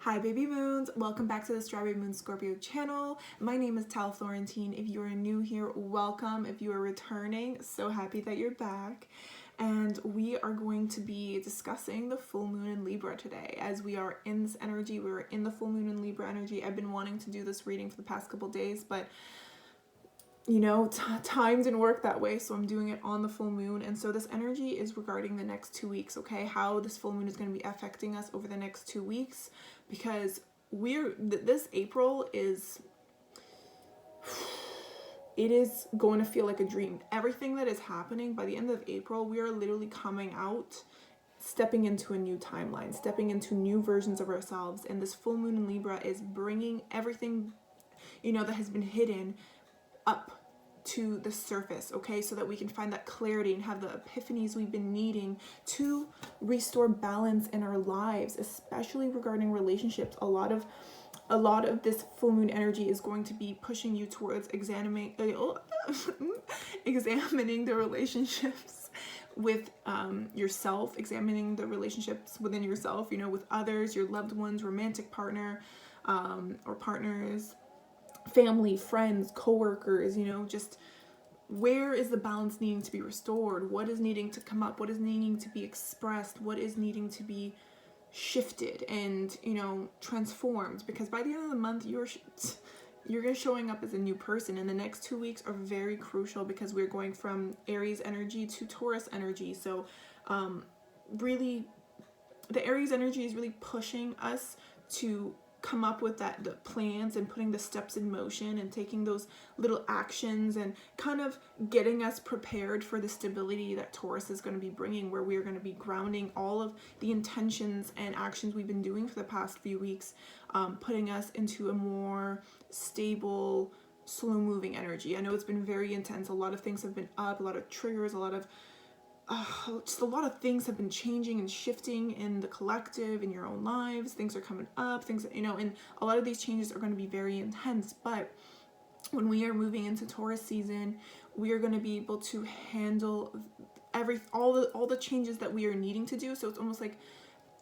Hi baby moons, welcome back to the Strawberry Moon Scorpio channel. My name is Tal Florentine. If you are new here, welcome. If you are returning, so happy that you're back. And we are going to be discussing the full moon in Libra today. As we are in this energy, we're in the full moon in Libra energy. I've been wanting to do this reading for the past couple days, but you know, time didn't work that way, so I'm doing it on the full moon. And so this energy is regarding the next 2 weeks, okay? How this full moon is going to be affecting us over the next 2 weeks, because this April is, it is going to feel like a dream. Everything that is happening by the end of April, we are literally coming out, stepping into a new timeline, stepping into new versions of ourselves. And this full moon in Libra is bringing everything, you know, that has been hidden up to the surface, okay, so that we can find that clarity and have the epiphanies we've been needing to restore balance in our lives, especially regarding relationships. A lot of this full moon energy is going to be pushing you towards examining examining the relationships with yourself, examining the relationships within yourself, you know, with others, your loved ones, romantic partner, or partners, family, friends, co-workers, you know, just where is the balance needing to be restored? What is needing to come up? What is needing to be expressed? What is needing to be shifted and, you know, transformed? Because by the end of the month, you're showing up as a new person, and the next 2 weeks are very crucial because we're going from Aries energy to Taurus energy. So really, the Aries energy is really pushing us to come up with the plans and putting the steps in motion and taking those little actions and kind of getting us prepared for the stability that Taurus is going to be bringing, where we are going to be grounding all of the intentions and actions we've been doing for the past few weeks, putting us into a more stable, slow moving energy. I know it's been very intense. A lot of things have been up, a lot of triggers, a lot of just a lot of things have been changing and shifting in the collective, in your own lives. Things are coming up, things, you know, and a lot of these changes are going to be very intense. But when we are moving into Taurus season, we are going to be able to handle all the changes that we are needing to do. So it's almost like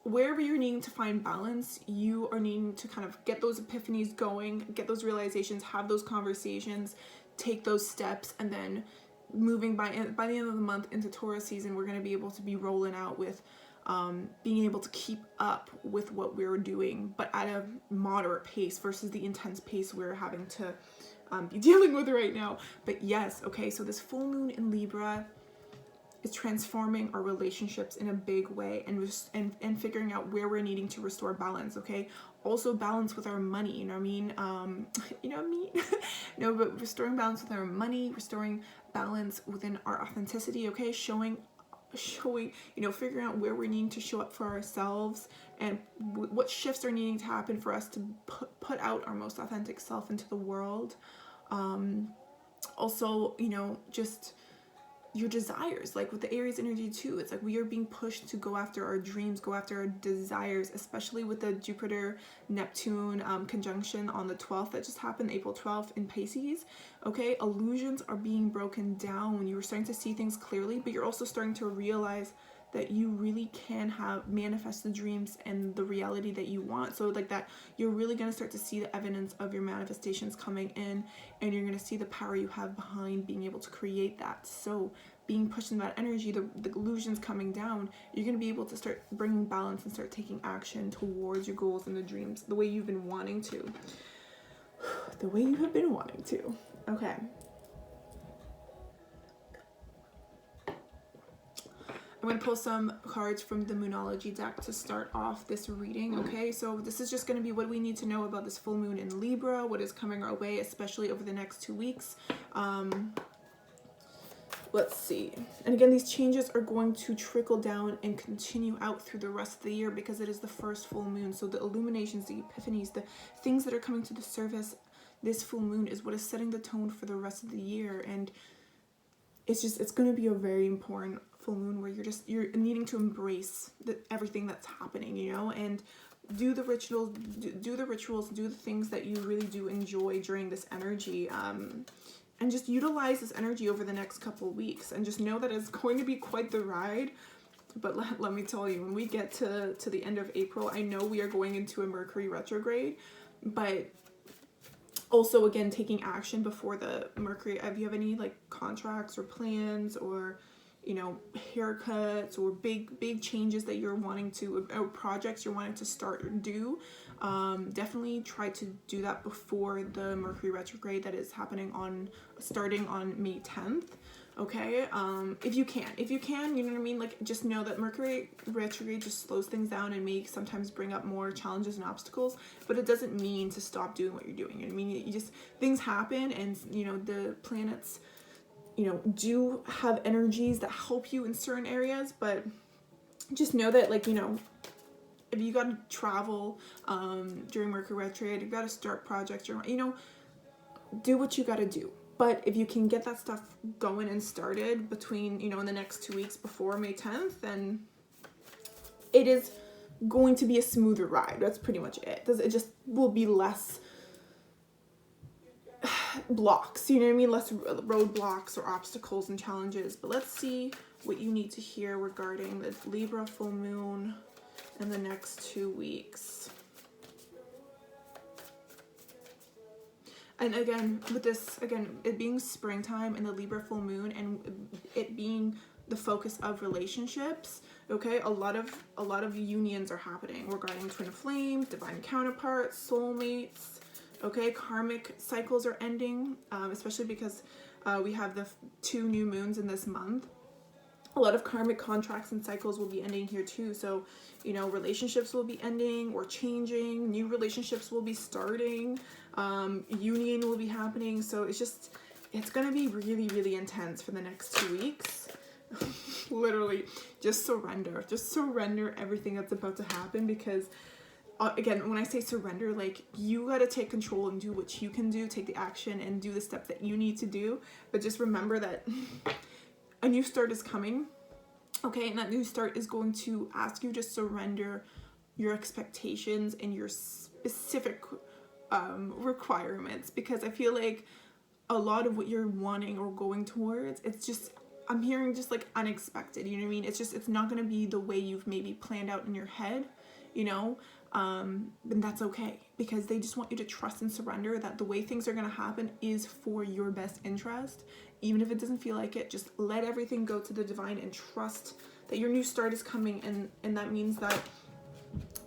wherever you're needing to find balance, you are needing to kind of get those epiphanies going, get those realizations, have those conversations, take those steps, and then moving by the end of the month into Taurus season, we're going to be able to be rolling out with being able to keep up with what we're doing, but at a moderate pace versus the intense pace we're having to be dealing with right now. But yes, okay, so this full moon in Libra is transforming our relationships in a big way, and figuring out where we're needing to restore balance, okay? Also balance with our money, you know what I mean? You know what I mean? No, but restoring balance with our money, restoring balance within our authenticity, okay? Showing, you know, figuring out where we're needing to show up for ourselves and what shifts are needing to happen for us to put out our most authentic self into the world. Also, you know, just your desires, like with the Aries energy too, it's like we are being pushed to go after our dreams, go after our desires, especially with the Jupiter Neptune conjunction on the 12th that just happened, April 12th in Pisces. Okay, illusions are being broken down. You are starting to see things clearly, but you're also starting to realize that you really can manifest the dreams and the reality that you want. So like that, you're really going to start to see the evidence of your manifestations coming in, and you're going to see the power you have behind being able to create that. So being pushed in that energy, the illusions coming down, you're going to be able to start bringing balance and start taking action towards your goals and the dreams the way you've been wanting to. The way you have been wanting to. Okay. I'm going to pull some cards from the Monology deck to start off this reading, okay? So this is just going to be what we need to know about this full moon in Libra, what is coming our way, especially over the next 2 weeks. Let's see. And again, these changes are going to trickle down and continue out through the rest of the year because it is the first full moon. So the illuminations, the epiphanies, the things that are coming to the surface, this full moon is what is setting the tone for the rest of the year. And it's going to be a very important full moon where you're needing to embrace everything that's happening, you know, and do the rituals, do the things that you really do enjoy during this energy, and just utilize this energy over the next couple of weeks, and just know that it's going to be quite the ride. But let me tell you, when we get to the end of April, I know we are going into a Mercury retrograde, but also, again, taking action before the Mercury. If you have any like contracts or plans or, you know, haircuts or big changes that you're wanting to, or projects you're wanting to start or do, definitely try to do that before the Mercury retrograde that is happening starting on May 10th. Okay, if you can, you know what I mean? Like, just know that Mercury retrograde just slows things down and may sometimes bring up more challenges and obstacles, but it doesn't mean to stop doing what you're doing. You know what I mean? You just, things happen, and, you know, the planets, you know, do have energies that help you in certain areas, but just know that, like, you know, if you got to travel during Mercury retrograde, you got to start projects, you know, do what you got to do. But if you can get that stuff going and started between, you know, in the next 2 weeks before May 10th, then it is going to be a smoother ride. That's pretty much it. It just will be less blocks, you know what I mean? Less roadblocks or obstacles and challenges. But let's see what you need to hear regarding the Libra full moon in the next 2 weeks. And again, with this, it being springtime and the Libra full moon and it being the focus of relationships, okay, a lot of unions are happening regarding twin flames, divine counterparts, soulmates, okay, karmic cycles are ending, especially because we have the 2 new moons in this month. A lot of karmic contracts and cycles will be ending here too. So, you know, relationships will be ending or changing. New relationships will be starting. Union will be happening. So it's going to be really, really intense for the next 2 weeks. Literally, just surrender. Just surrender everything that's about to happen, because again, when I say surrender, like, you got to take control and do what you can do, take the action and do the steps that you need to do. But just remember that a new start is coming, okay? And that new start is going to ask you to surrender your expectations and your specific requirements, because I feel like a lot of what you're wanting or going towards, it's just, I'm hearing just like unexpected, you know what I mean? It's not going to be the way you've maybe planned out in your head, you know? And that's okay, because they just want you to trust and surrender that the way things are going to happen is for your best interest. Even if it doesn't feel like it, just let everything go to the divine and trust that your new start is coming. And that means that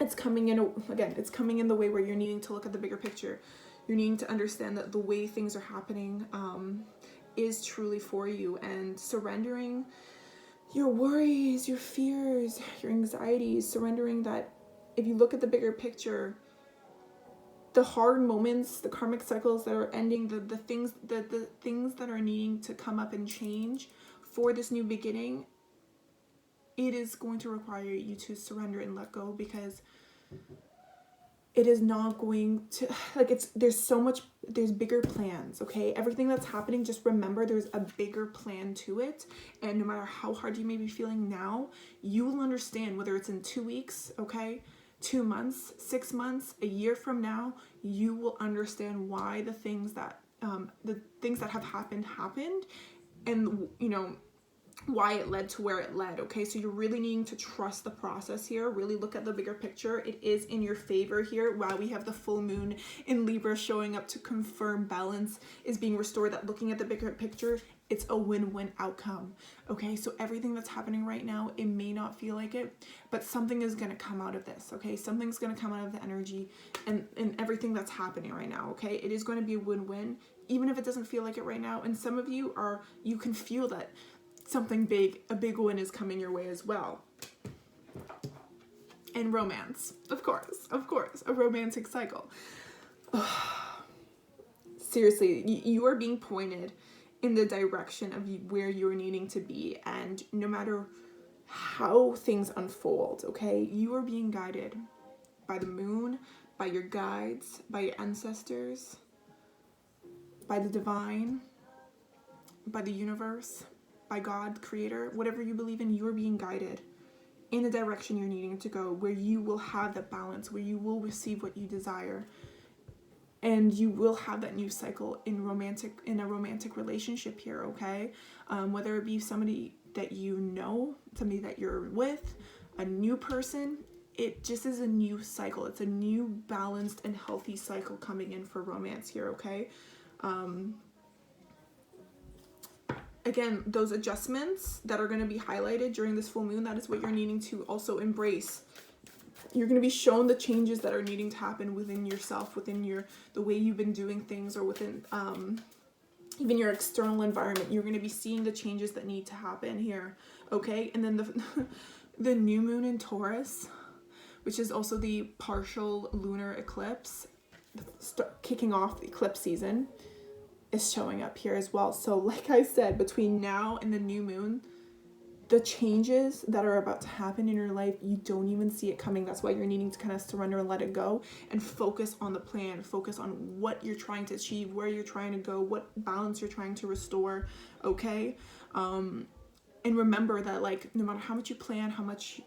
it's coming in, it's coming in the way where you're needing to look at the bigger picture. You're needing to understand that the way things are happening is truly for you, and surrendering your worries, your fears, your anxieties, surrendering that if you look at the bigger picture, the hard moments, the karmic cycles that are ending, the things that are needing to come up and change for this new beginning, it is going to require you to surrender and let go, because it is not going to, like, there's bigger plans, okay? Everything that's happening, just remember there's a bigger plan to it. And no matter how hard you may be feeling now, you will understand, whether it's in 2 weeks, okay, 2 months, 6 months, a year from now, you will understand why the things that have happened, and, you know, why it led to where it led, okay? So you're really needing to trust the process here, really look at the bigger picture. It is in your favor here. While we have the full moon in Libra showing up to confirm balance is being restored, that looking at the bigger picture, it's a win-win outcome, okay? So everything that's happening right now, it may not feel like it, but something is going to come out of this, okay? Something's going to come out of the energy and everything that's happening right now, okay? It is going to be a win-win, even if it doesn't feel like it right now. And some of you can feel that something big, a big win is coming your way as well. And romance, of course, a romantic cycle. Seriously, you are being pointed in the direction of where you're needing to be, and no matter how things unfold, okay, you are being guided by the moon, by your guides, by your ancestors, by the divine, by the universe, by God, creator, whatever you believe in. You are being guided in the direction you're needing to go, where you will have that balance, where you will receive what you desire. And you will have that new cycle in a romantic relationship here, okay? Whether it be somebody that you know, somebody that you're with, a new person. It just is a new cycle. It's a new balanced and healthy cycle coming in for romance here, okay? Again, those adjustments that are going to be highlighted during this full moon, that is what you're needing to also embrace. You're going to be shown the changes that are needing to happen within yourself, within the way you've been doing things, or within even your external environment. You're going to be seeing the changes that need to happen here, okay? And then the new moon in Taurus, which is also the partial lunar eclipse, kicking off the eclipse season, is showing up here as well. So like I said, between now and the new moon, the changes that are about to happen in your life, you don't even see it coming. That's why you're needing to kind of surrender and let it go and focus on the plan, focus on what you're trying to achieve, where you're trying to go, what balance you're trying to restore, okay? And remember that, like, no matter how much you plan, how much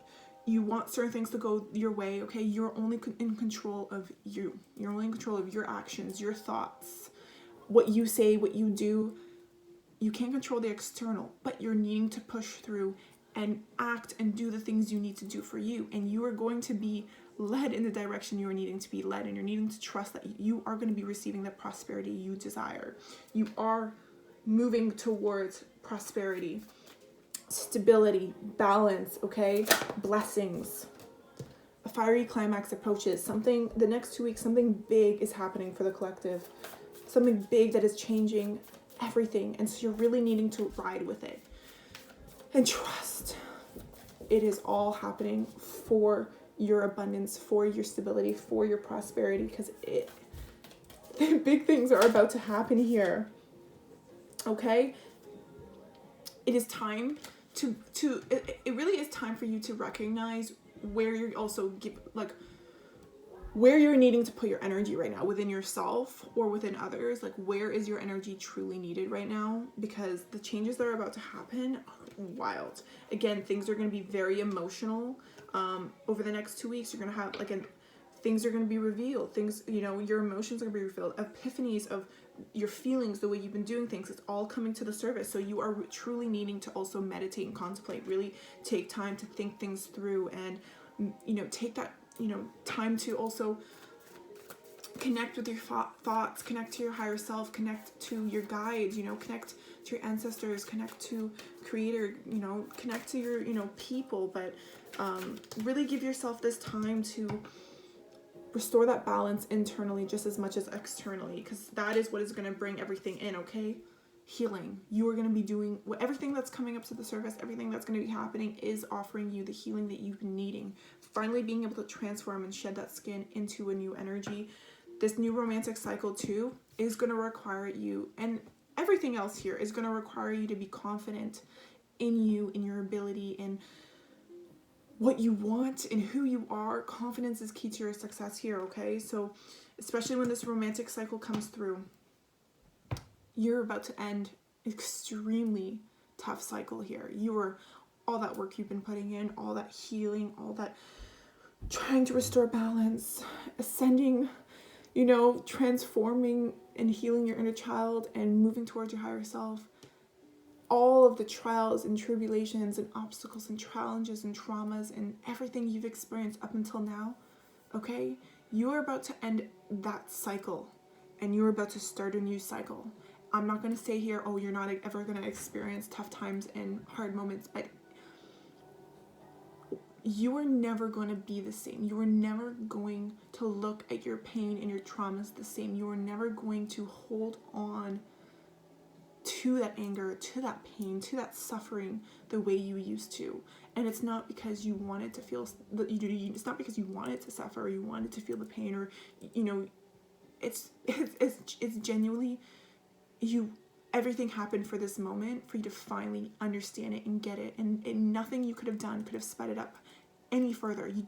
you want certain things to go your way, okay, you're only in control of you. You're only in control of your actions, your thoughts, what you say, what you do. You can't control the external, but you're needing to push through and act and do the things you need to do for you. And you are going to be led in the direction you are needing to be led, and you're needing to trust that you are going to be receiving the prosperity you desire. You are moving towards prosperity, stability, balance, okay? Blessings. A fiery climax approaches. The next 2 weeks, something big is happening for the collective. Something big that is changing everything. And so you're really needing to ride with it and trust it is all happening for your abundance, for your stability, for your prosperity, because the big things are about to happen here. Okay? It is time it really is time for you to recognize where you're also where you're needing to put your energy right now, within yourself or within others. Like, where is your energy truly needed right now? Because the changes that are about to happen are wild. Again, things are going to be very emotional. Over the next 2 weeks, you're going to have, things are going to be revealed. Things, your emotions are going to be revealed. Epiphanies of your feelings, the way you've been doing things, it's all coming to the surface. So you are truly needing to also meditate and contemplate, really take time to think things through, and, take that, time to also connect with your thoughts, connect to your higher self, connect to your guides, connect to your ancestors, connect to creator, connect to your, people, but really give yourself this time to restore that balance internally just as much as externally, because that is what is going to bring everything in, okay? Healing. You are going to be doing everything that's coming up to the surface, everything that's going to be happening is offering you the healing that you've been needing. Finally being able to transform and shed that skin into a new energy. This new romantic cycle too is going to require you, and everything else here is going to require you to be confident in you, in your ability, in what you want and who you are. Confidence is key to your success here, okay? So especially when this romantic cycle comes through, you're about to end an extremely tough cycle here. All that work you've been putting in, all that healing, all that trying to restore balance, ascending, transforming and healing your inner child and moving towards your higher self. All of the trials and tribulations and obstacles and challenges and traumas and everything you've experienced up until now, okay? You're about to end that cycle and you're about to start a new cycle. I'm not going to say here, oh, you're not ever going to experience tough times and hard moments, but you are never going to be the same. You are never going to look at your pain and your traumas the same. You are never going to hold on to that anger, to that pain, to that suffering the way you used to. And it's not because you wanted to feel it's not because you wanted to suffer or you wanted to feel the pain, or it's genuinely everything happened for this moment, for you to finally understand it and get it, and nothing you could have done could have sped it up any further. You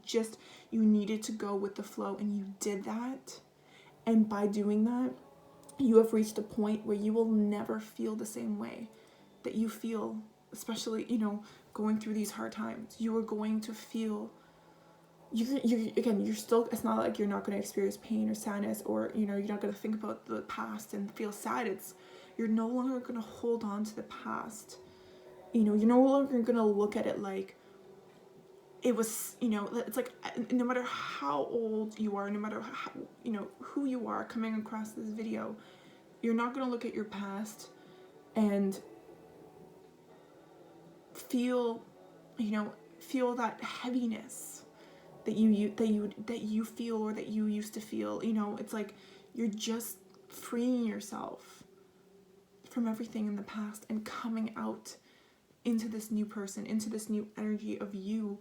needed to go with the flow, and you did that. And by doing that, you have reached a point where you will never feel the same way that you feel, especially, going through these hard times. You are going to feel, you're still, it's not like you're not going to experience pain or sadness, or, you're not going to think about the past and feel sad. You're no longer going to hold on to the past. You know, you're no longer going to look at it like it was, you know, it's like no matter how old you are, no matter how, you know, who you are coming across this video, you're not going to look at your past and feel, you know, feel that heaviness that you feel, or that you used to feel. You know, it's like you're just freeing yourself from everything in the past and coming out into this new person, into this new energy of you.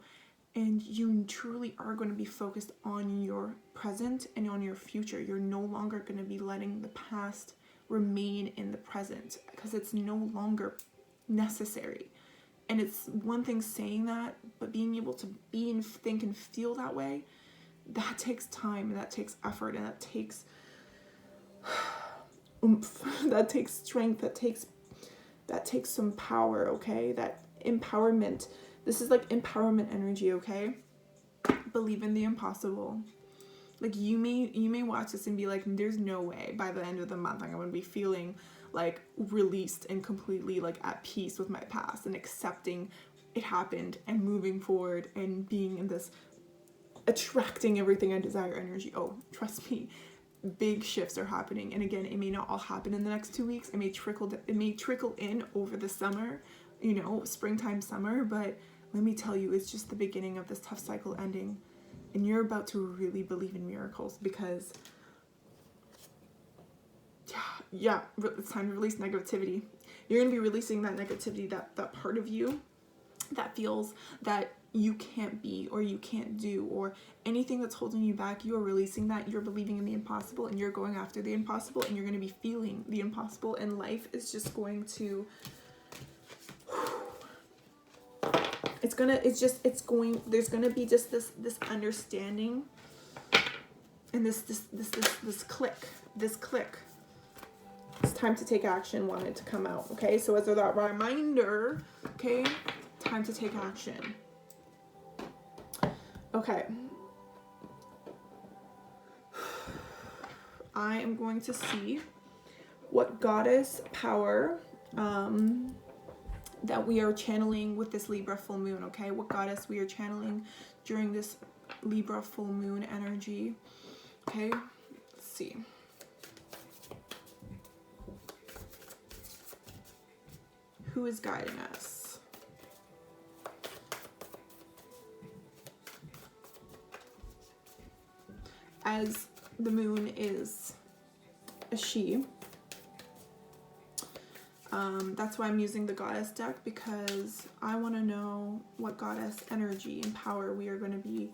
And you truly are going to be focused on your present and on your future. You're no longer going to be letting the past remain in the present, because it's no longer necessary. And it's one thing saying that, but being able to be and think and feel that way, that takes time, and that takes effort, and that takes oomph, that takes strength, that takes some power, okay? That empowerment. This is like empowerment energy, okay? Believe in the impossible. Like you may watch this and be like, there's no way by the end of the month I'm going to be feeling like released and completely like at peace with my past and accepting it happened and moving forward and being in this attracting everything I desire energy. Oh, trust me, big shifts are happening. And again, it may not all happen in the next 2 weeks. It may trickle in over the summer, you know, springtime, summer. But let me tell you, it's just the beginning of this tough cycle ending. And you're about to really believe in miracles, because yeah, it's time to release negativity. You're going to be releasing that negativity, that part of you that feels that you can't be, or you can't do, or anything that's holding you back. You are releasing that. You're believing in the impossible, and you're going after the impossible, and you're going to be feeling the impossible, and life is just going to there's going to be just this understanding, and this click. It's time to take action wanted to come out, okay? So as that reminder, okay, time to take action. Okay. I am going to see what goddess power that we are channeling with this Libra full moon, okay? What goddess we are channeling during this Libra full moon energy, okay? Let's see. Who is guiding us? As the moon is a she, that's why I'm using the goddess deck, because I want to know what goddess energy and power we are going to be,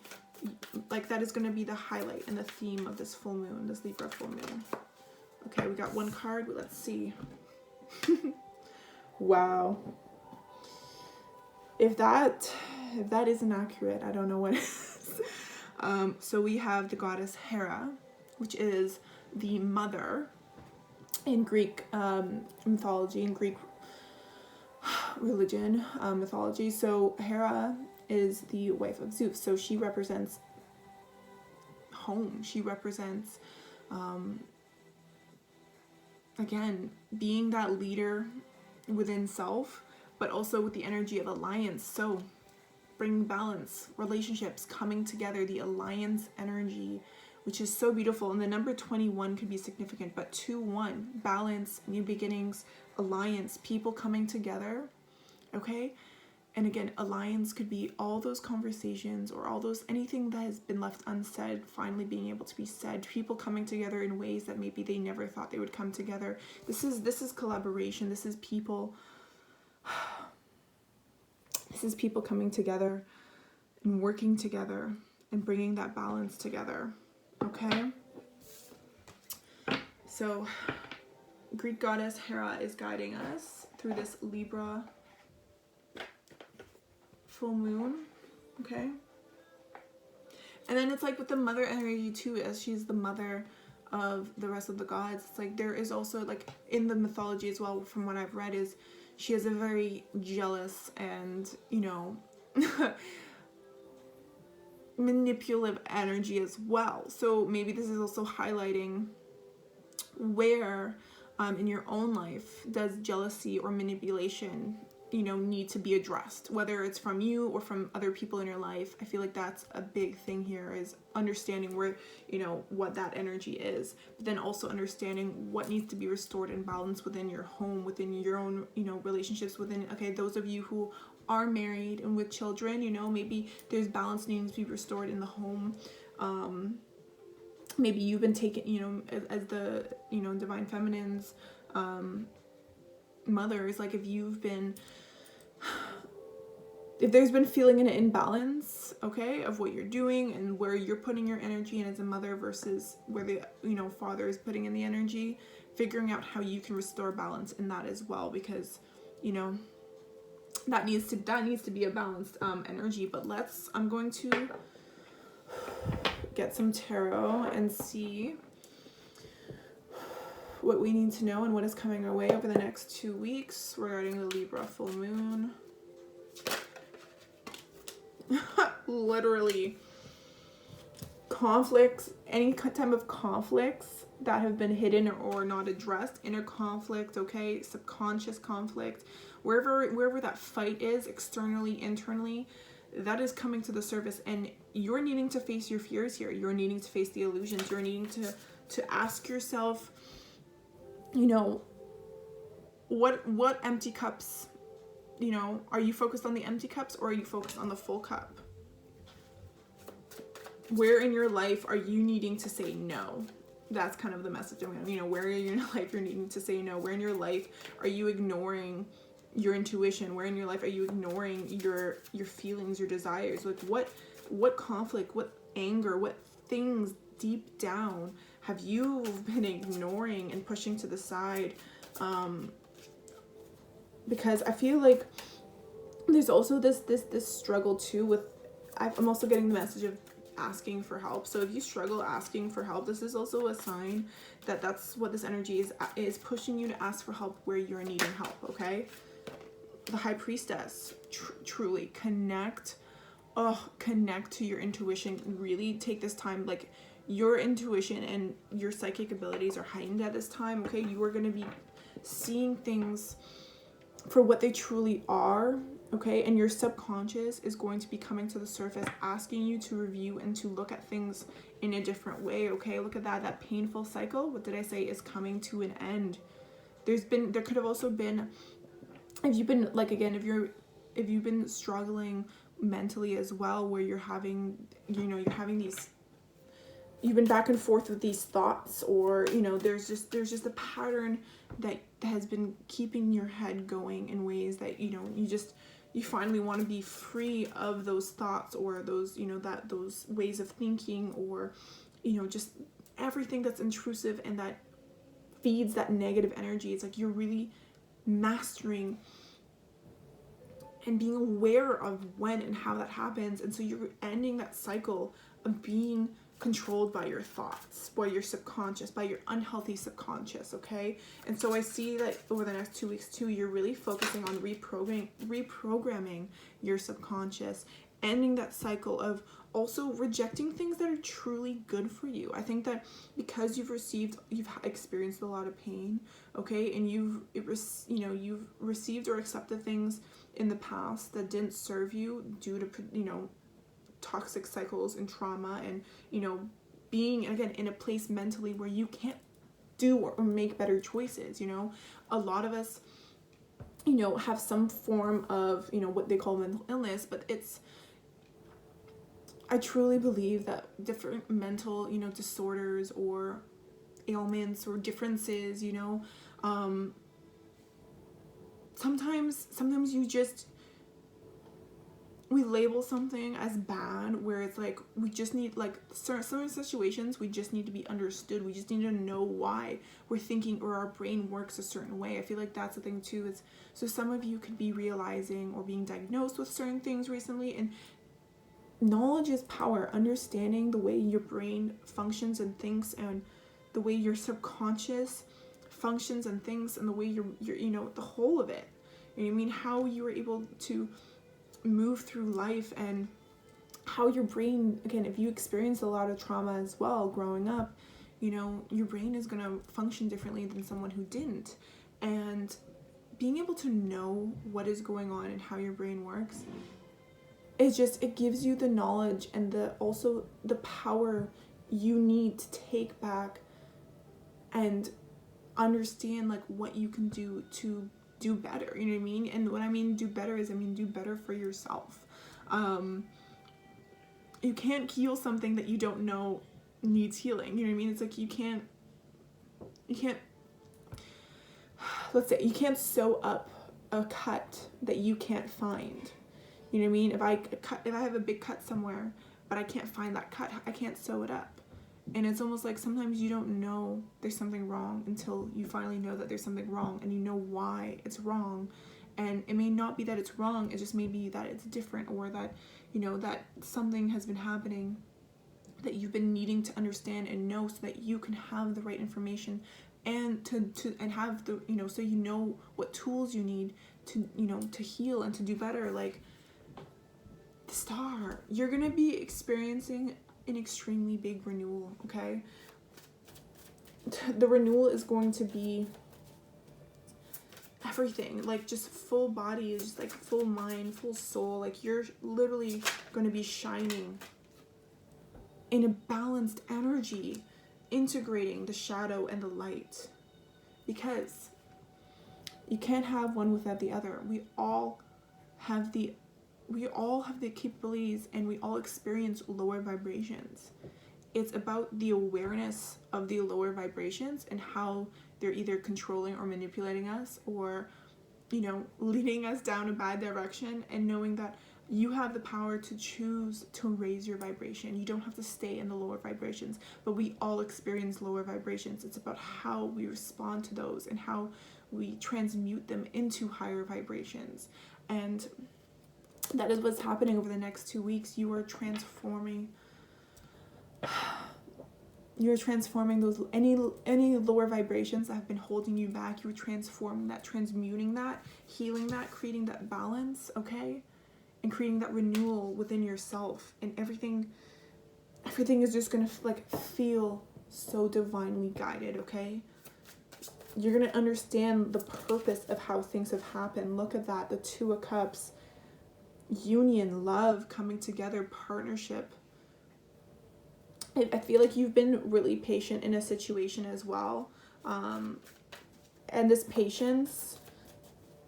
like that is going to be the highlight and the theme of this full moon, this Libra full moon. Okay, we got one card, but let's see. Wow. If that isn't accurate, I don't know what is. So we have the goddess Hera, which is the mother in Greek mythology, in Greek religion mythology. So Hera is the wife of Zeus. So she represents home. She represents, again, being that leader within self, but also with the energy of alliance. So bringing balance, relationships coming together, the alliance energy, which is so beautiful. And the number 21 could be significant, but 2-1, balance, new beginnings, alliance, people coming together, okay? And again, alliance could be all those conversations, or all those, anything that has been left unsaid, finally being able to be said, people coming together in ways that maybe they never thought they would come together. This is collaboration. This is people, this is people coming together and working together and bringing that balance together. Okay, so Greek goddess Hera is guiding us through this Libra full moon, okay? And then it's like with the mother energy too, as she's the mother of the rest of the gods. It's like there is also, like in the mythology as well, from what I've read, is she has a very jealous and, you know, manipulative energy as well. So maybe this is also highlighting where in your own life does jealousy or manipulation need to be addressed, whether it's from you or from other people in your life. I feel like that's a big thing here, is understanding where, what that energy is, but then also understanding what needs to be restored and balanced within your home, within your own, relationships within, okay, those of you who are married and with children, maybe there's balance needing to be restored in the home. Maybe you've been taken, as the, divine feminines, mothers, like if there's been feeling an imbalance, okay, of what you're doing and where you're putting your energy in as a mother versus where the, father is putting in the energy, figuring out how you can restore balance in that as well, because, that needs to be a balanced energy. But I'm going to get some tarot and see what we need to know and what is coming our way over the next 2 weeks regarding the Libra full moon. Literally, conflicts, any type of conflicts that have been hidden or not addressed, inner conflict, okay, subconscious conflict, wherever that fight is, externally, internally, that is coming to the surface, and you're needing to face your fears here. You're needing to face the illusions. You're needing to ask yourself, what empty cups, are you focused on the empty cups or are you focused on the full cup? Where in your life are you needing to say no? That's kind of the message I'm going, where in your life you're needing to say no? Where in your life are you ignoring your intuition? Where in your life are you ignoring your feelings, your desires? Like what conflict, what anger, what things deep down have you been ignoring and pushing to the side? Because I feel like there's also this struggle too with, I'm also getting the message of asking for help. So if you struggle asking for help, this is also a sign that that's what this energy is pushing you to ask for help where you're needing help, okay? The High Priestess, truly connect to your intuition. Really take this time, like your intuition and your psychic abilities are heightened at this time, okay? You are going to be seeing things for what they truly are, okay? And your subconscious is going to be coming to the surface, asking you to review and to look at things in a different way, okay? Look at that painful cycle, what did I say, is coming to an end. There could have also been, if you've been, like, again, if you've been struggling mentally as well, where you're having these, you've been back and forth with these thoughts, or there's just a pattern that has been keeping your head going in ways that you finally want to be free of those thoughts, or those those ways of thinking, or just everything that's intrusive and that feeds that negative energy. It's like you're really mastering and being aware of when and how that happens, and so you're ending that cycle of being controlled by your thoughts, by your subconscious, by your unhealthy subconscious, okay? And so I see that over the next 2 weeks too, you're really focusing on reprogramming your subconscious, ending that cycle of also rejecting things that are truly good for you. I think that because you've experienced a lot of pain, okay, and you've received or accepted things in the past that didn't serve you due to toxic cycles and trauma, and being again in a place mentally where you can't do or make better choices. A lot of us have some form of what they call mental illness, but I truly believe that different mental disorders or ailments or differences, sometimes we label something as bad, where it's like we just need, like, certain situations, we just need to be understood. We just need to know why we're thinking or our brain works a certain way. I feel like that's the thing too, is so some of you could be realizing or being diagnosed with certain things recently, and knowledge is power. Understanding the way your brain functions and thinks, and the way your subconscious functions and thinks, and the way you're the whole of it. How you were able to move through life, and how your brain, again, if you experience a lot of trauma as well growing up, your brain is going to function differently than someone who didn't. And being able to know what is going on and how your brain works, it gives you the knowledge and also the power you need to take back and understand like what you can do to do better. You know what I mean? And what I mean do better is, I mean do better for yourself. You can't heal something that you don't know needs healing. You know what I mean? It's like you can't let's say you can't sew up a cut that you can't find. You know what I mean? If I have a big cut somewhere, but I can't find that cut, I can't sew it up. And it's almost like sometimes you don't know there's something wrong until you finally know that there's something wrong, and you know why it's wrong. And it may not be that it's wrong, it just may be that it's different, or that, you know, that something has been happening that you've been needing to understand and know, so that you can have the right information and and have the, you know, so you know what tools you need to, you know, to heal and to do better. Like the star, you're gonna be experiencing an extremely big renewal, okay? The renewal is going to be everything, like just full body, just like full mind, full soul. Like you're literally going to be shining in a balanced energy, integrating the shadow and the light, because you can't have one without the other. We all have the capabilities, and we all experience lower vibrations. It's about the awareness of the lower vibrations and how they're either controlling or manipulating us, or, you know, leading us down a bad direction, and knowing that you have the power to choose to raise your vibration. You don't have to stay in the lower vibrations, but we all experience lower vibrations. It's about how we respond to those and how we transmute them into higher vibrations. And that is what's happening over the next 2 weeks. You are transforming those any lower vibrations that have been holding you back. You're transforming that, transmuting that, healing that, creating that balance, okay? And creating that renewal within yourself, and everything is just gonna like feel so divinely guided, okay? You're gonna understand the purpose of how things have happened. Look at that, the Two of Cups, union, love, coming together, partnership. I feel like you've been really patient in a situation as well, and this patience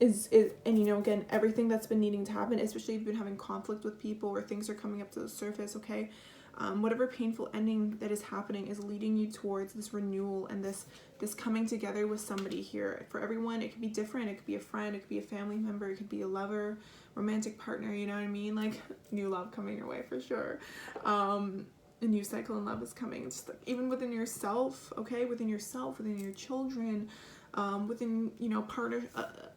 is and, you know, again, everything that's been needing to happen, especially if you've been having conflict with people or things are coming up to the surface, okay? Whatever painful ending that is happening is leading you towards this renewal and this coming together with somebody here. For everyone, it could be different. It could be a friend, it could be a family member, it could be a lover, romantic partner, you know what I mean? Like, new love coming your way for sure. A new cycle in love is coming. It's just like, even within yourself, okay? Within yourself, within your children, within, you know,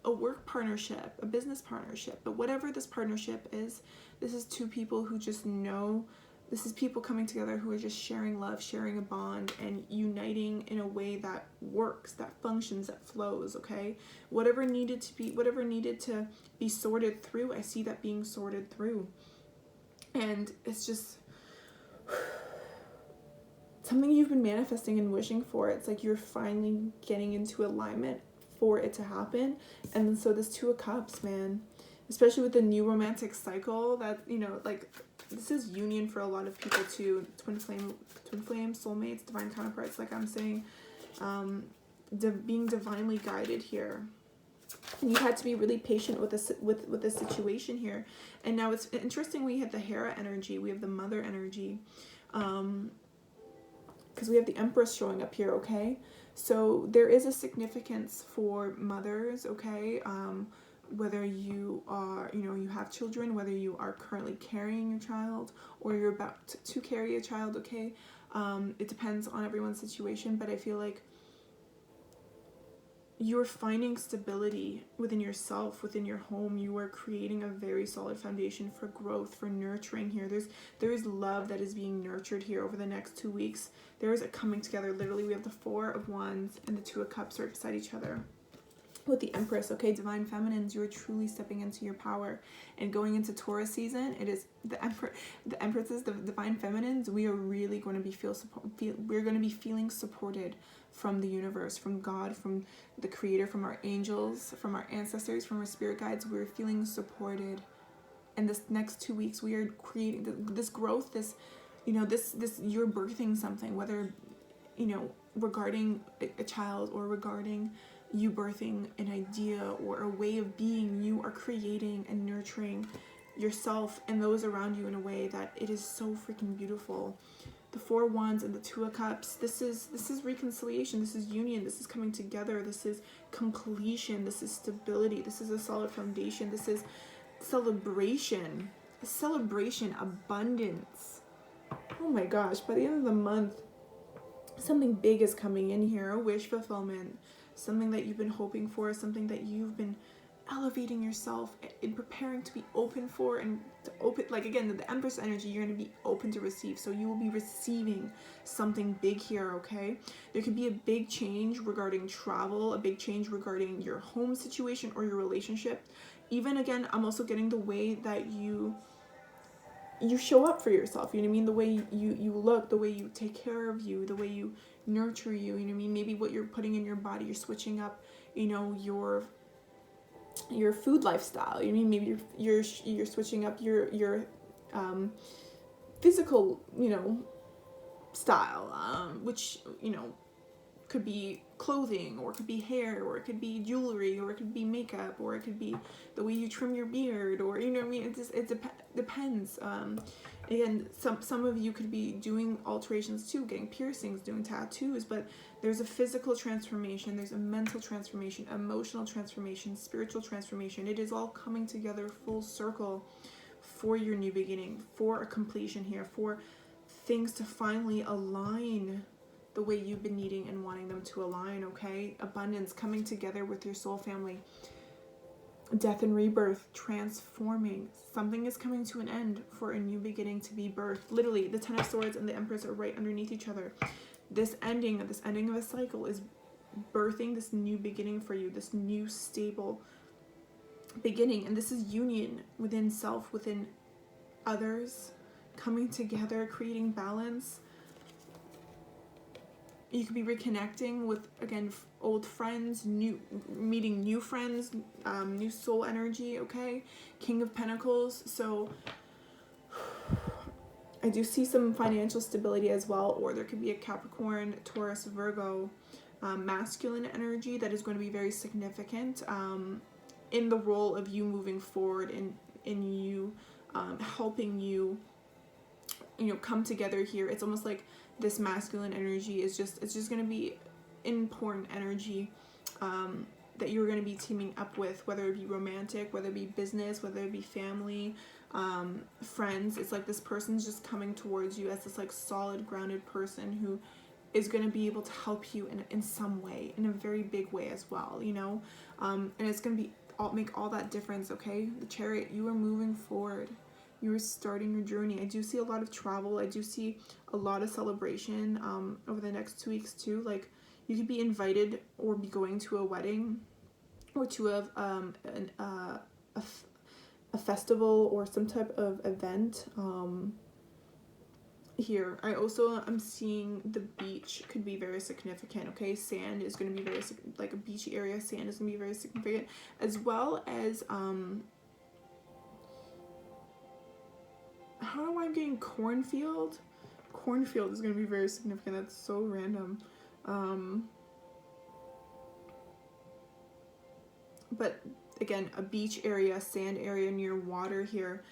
a work partnership, a business partnership. But whatever this partnership is, this is two people who just know. This is people coming together who are just sharing love, sharing a bond, and uniting in a way that works, that functions, that flows, okay? Whatever needed to be sorted through, I see that being sorted through. And it's just something you've been manifesting and wishing for. It's like you're finally getting into alignment for it to happen. And then so this Two of Cups, man, especially with the new romantic cycle, that, you know, like, this is union for a lot of people too. Twin flame, soulmates, divine counterparts, like I'm saying, being divinely guided here. And you had to be really patient with this situation here. And now it's interesting, we have the Hera energy, we have the mother energy, because we have the Empress showing up here, okay? So there is a significance for mothers, okay? Whether you are, you know, you have children, whether you are currently carrying your child or you're about to carry a child, okay? It depends on everyone's situation, but I feel like you're finding stability within yourself, within your home. You are creating a very solid foundation for growth, for nurturing here. There is love that is being nurtured here over the next 2 weeks. There is a coming together. Literally, we have the Four of Wands and the Two of Cups right beside each other. with the Empress. Okay, divine feminines, you are truly stepping into your power and going into Taurus season. It is the Empresses, the divine feminines. We are really going to be we're going to be feeling supported from the universe, from God, from the Creator, from our angels, from our ancestors, from our spirit guides. We're feeling supported. And this next 2 weeks, we are creating this growth. This, this you're birthing something, whether regarding a child or regarding you birthing an idea or a way of being. You are creating and nurturing yourself and those around you in a way that it is so freaking beautiful. The 4 Wands and the 2 of Cups, this is reconciliation, this is union, this is coming together, this is completion, this is stability, this is a solid foundation, this is celebration, abundance. Oh my gosh, by the end of the month, something big is coming in here, a wish fulfillment, something that you've been hoping for, something that you've been elevating yourself and preparing to be open for, and to open, like again, the Empress energy, you're going to be open to receive. So you will be receiving something big here, okay? There could be a big change regarding travel, a big change regarding your home situation or your relationship. Even again, I'm also getting the way that you show up for yourself, you know what I mean? The way you look, the way you take care of you, the way you nurture you, you know what I mean? Maybe what you're putting in your body, you're switching up, your food lifestyle, you know what I mean? Maybe you're switching up your physical, style, which, could be clothing, or it could be hair, or it could be jewelry, or it could be makeup, or it could be the way you trim your beard, or you know what I mean? It depends. Again, some of you could be doing alterations too, getting piercings, doing tattoos, but there's a physical transformation, there's a mental transformation, emotional transformation, spiritual transformation. It is all coming together full circle for your new beginning, for a completion here, for things to finally align the way you've been needing and wanting them to align, okay? Abundance coming together with your soul family. Death and rebirth, transforming. Something is coming to an end for a new beginning to be birthed. Literally, the 10 of Swords and the Empress are right underneath each other. This ending of a cycle is birthing this new beginning for you, this new stable beginning. And this is union within self, within others, coming together, creating balance. You could be reconnecting with, again, old friends, meeting new friends, new soul energy, okay? King of Pentacles. So I do see some financial stability as well, or there could be a Capricorn, Taurus, Virgo, masculine energy that is going to be very significant in the role of you moving forward, in you helping you, come together here. It's almost like this masculine energy is it's just going to be important energy that you're going to be teaming up with, whether it be romantic, whether it be business, whether it be family, friends. It's like this person's just coming towards you as this like solid, grounded person who is going to be able to help you in some way, in a very big way as well, and it's going to be make all that difference, okay? The Chariot, you are moving forward. You are starting your journey. I do see a lot of travel. I do see a lot of celebration over the next 2 weeks too. Like, you could be invited or be going to a wedding or to a festival or some type of event here. I'm seeing the beach could be very significant, okay? Sand is going to be very, like a beachy area, sand is going to be very significant, as well as how I'm getting cornfield. Cornfield is going to be very significant. That's so random. But again, a beach area, sand area near water here.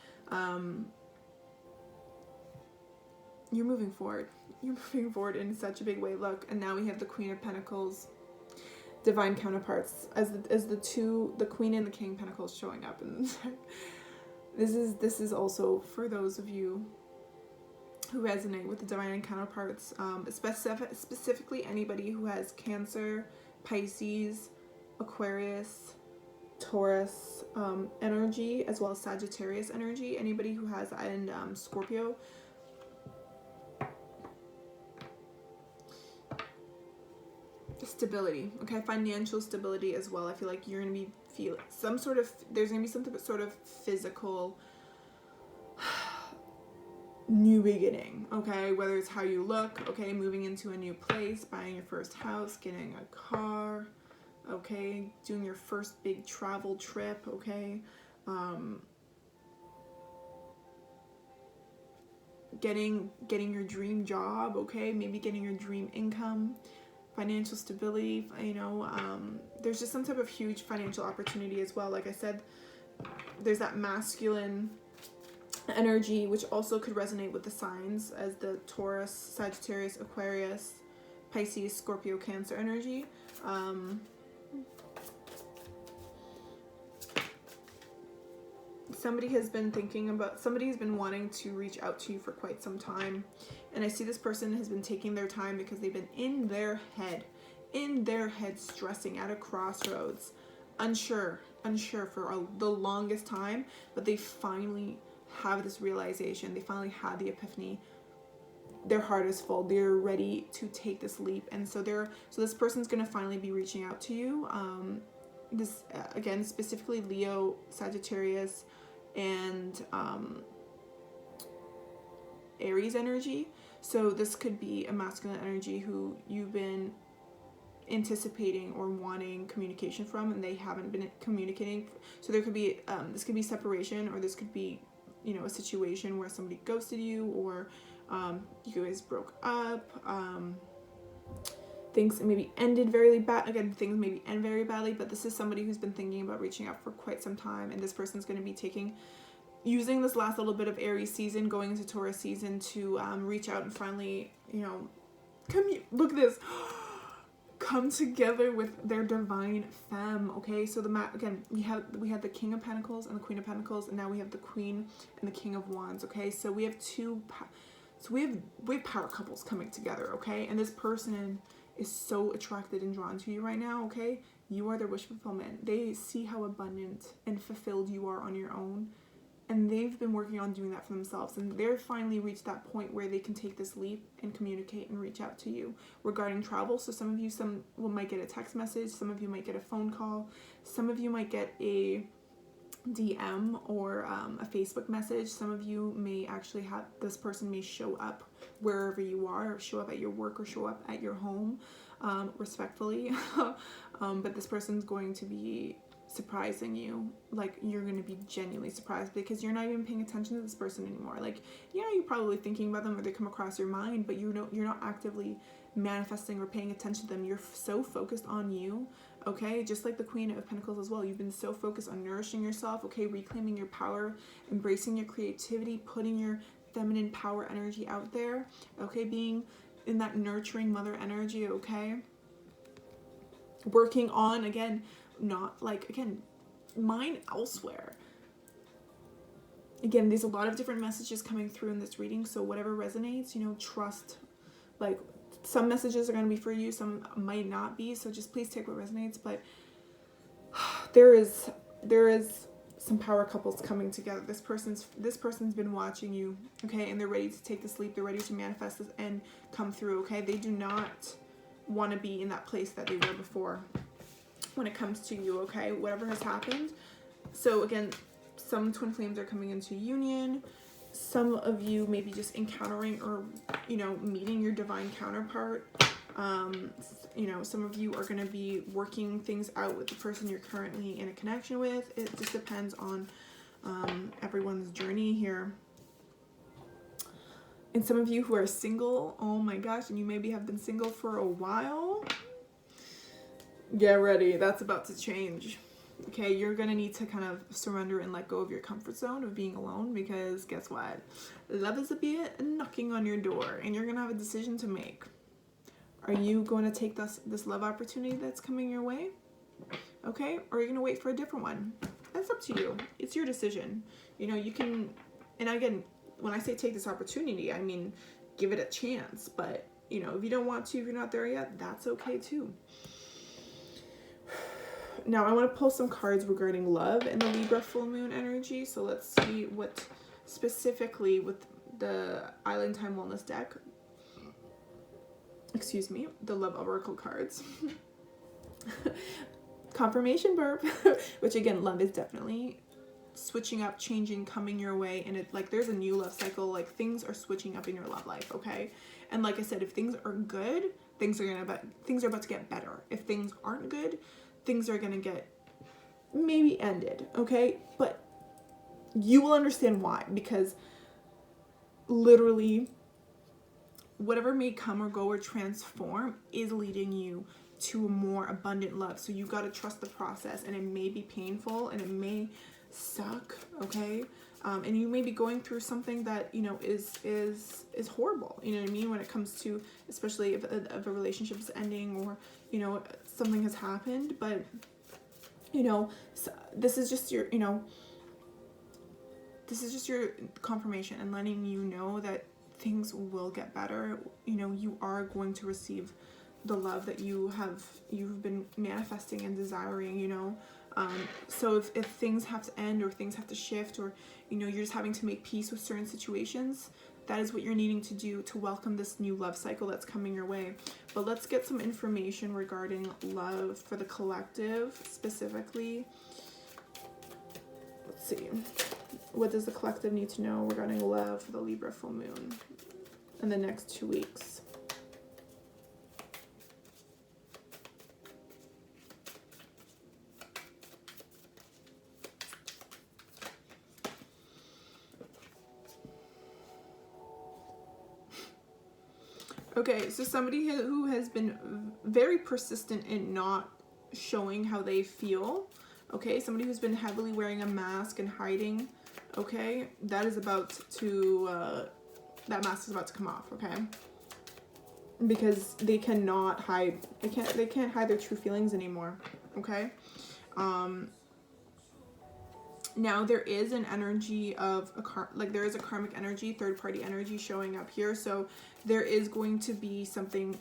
You're moving forward. You're moving forward in such a big way. Look, and now we have the Queen of Pentacles, divine counterparts, as the Queen and the King of Pentacles showing up. And this is also for those of you who resonate with the divine counterparts, specifically anybody who has Cancer, Pisces, Aquarius, Taurus energy, as well as Sagittarius energy. Anybody who has, and Scorpio. stability, okay? Financial stability as well. I feel like you're going to be feeling there's going to be some sort of physical new beginning, okay? Whether it's how you look, okay? Moving into a new place, buying your first house, getting a car, okay? Doing your first big travel trip, okay? Getting your dream job, okay? Maybe getting your dream income, financial stability, you know, there's just some type of huge financial opportunity as well. Like I said, there's that masculine energy, which also could resonate with the signs as the Taurus, Sagittarius, Aquarius, Pisces, Scorpio, Cancer energy. Somebody's been wanting to reach out to you for quite some time. And I see this person has been taking their time because they've been in their head, stressing at a crossroads, unsure for the longest time, but they finally have this realization. They finally had the epiphany. Their heart is full. They're ready to take this leap. And so this person's going to finally be reaching out to you. This, again, specifically Leo, Sagittarius, and Aries energy. So this could be a masculine energy who you've been anticipating or wanting communication from, and they haven't been communicating. So there could be this could be separation, or this could be, you know, a situation where somebody ghosted you, or you guys broke up. Things maybe ended very bad. Again, things maybe end very badly, but this is somebody who's been thinking about reaching out for quite some time, and this person's going to be using this last little bit of Aries season, going into Taurus season, to reach out and finally, you know, look at this, come together with their divine femme. Okay, so again, we had the King of Pentacles and the Queen of Pentacles, and now we have the Queen and the King of Wands. Okay, so we have we have power couples coming together. Okay, and this person is so attracted and drawn to you right now. Okay, you are their wish fulfillment. They see how abundant and fulfilled you are on your own, and they've been working on doing that for themselves, and they're finally reached that point where they can take this leap and communicate and reach out to you regarding travel. So some of you might get a text message, some of you might get a phone call, some of you might get a DM or a Facebook message. Some of you may actually have, this person may show up wherever you are, or show up at your work, or show up at your home, respectfully. But this person's going to be surprising you. Like, you're going to be genuinely surprised, because you're not even paying attention to this person anymore. Like, you know, you're probably thinking about them, or they come across your mind, but you're not actively manifesting or paying attention to them. You're so focused on you. Okay, just like the Queen of Pentacles as well. You've been so focused on nourishing yourself, okay, reclaiming your power, embracing your creativity, putting your feminine power energy out there, okay, being in that nurturing mother energy, okay, working on, again, not like, again, mind elsewhere. Again, there's a lot of different messages coming through in this reading, so whatever resonates, you know, trust. Like, some messages are going to be for you, some might not be, so just please take what resonates. But there is some power couples coming together. This person's been watching you, okay, and they're ready to take this leap. They're ready to manifest this and come through, okay. They do not want to be in that place that they were before when it comes to you, okay, whatever has happened. So again, some twin flames are coming into union. Some of you may be just encountering, or, you know, meeting your divine counterpart. You know, some of you are going to be working things out with the person you're currently in a connection with. It just depends on everyone's journey here. And some of you who are single, oh my gosh, and you maybe have been single for a while, get ready. That's about to change. Okay, you're going to need to kind of surrender and let go of your comfort zone of being alone, because guess what? Love is a bit knocking on your door, and you're going to have a decision to make. Are you going to take this love opportunity that's coming your way? Okay, or are you going to wait for a different one? That's up to you. It's your decision. You know, you can, and again, when I say take this opportunity, I mean give it a chance. But, you know, if you don't want to, if you're not there yet, that's okay too. Now, I want to pull some cards regarding love and the Libra full moon energy. So let's see what specifically with the Island Time Wellness deck, excuse me, the Love Oracle cards. Confirmation burp, which again, love is definitely switching up, changing, coming your way, and it like there's a new love cycle. Like things are switching up in your love life, okay? And like I said, if things are good, things are about to get better. If things aren't good, things are gonna get maybe ended, okay? But you will understand why, because literally whatever may come or go or transform is leading you to a more abundant love. So you got to trust the process, and it may be painful and it may suck, okay? And you may be going through something that, you know, is horrible, you know what I mean, when it comes to, especially if a relationship is ending, or, you know, something has happened. But, you know, this is just your, you know, this is just your confirmation and letting you know that things will get better. You know, you are going to receive the love that you've been manifesting and desiring, you know. So if things have to end, or things have to shift, or, you know, you're just having to make peace with certain situations, that is what you're needing to do to welcome this new love cycle that's coming your way. But let's get some information regarding love for the collective specifically. Let's see. What does the collective need to know regarding love for the Libra full moon in the next 2 weeks? Okay, so somebody who has been very persistent in not showing how they feel, okay? Somebody who's been heavily wearing a mask and hiding, okay? That is about to, that mask is about to come off, okay? Because they cannot hide, they can't hide their true feelings anymore, okay? Now there is an energy of there is a karmic energy, third party energy showing up here. So there is going to be something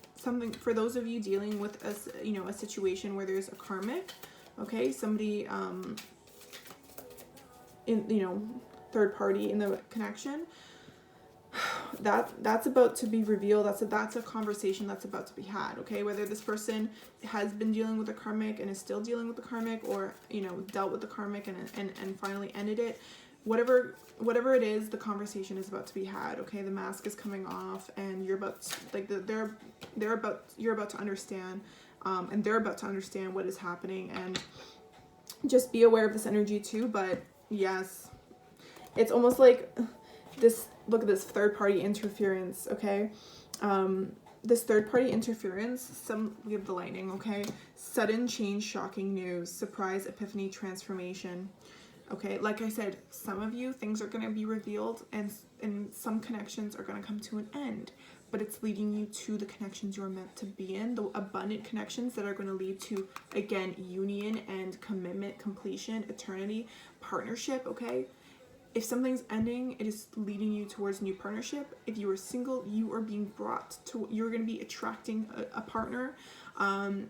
for those of you dealing with a, you know, a situation where there's a karmic, okay, somebody in, you know, third party in the connection. That's about to be revealed. That's a conversation that's about to be had, okay? Whether this person has been dealing with the karmic and is still dealing with the karmic, or, you know, dealt with the karmic and finally ended it, whatever it is, the conversation is about to be had, okay? The mask is coming off, and you're about to, like, you're about to understand, and they're about to understand what is happening. And just be aware of this energy too. But yes, it's almost like this. Look at this third party interference, okay? This third party interference, we have the lightning, okay? Sudden change, shocking news, surprise, epiphany, transformation, okay? Like I said, some of you, things are going to be revealed, and some connections are going to come to an end, but it's leading you to the connections you're meant to be in, the abundant connections that are going to lead to, again, union and commitment, completion, eternity, partnership, okay? If something's ending, it is leading you towards new partnership. If you are single, you are being brought to, you're going to be attracting a partner.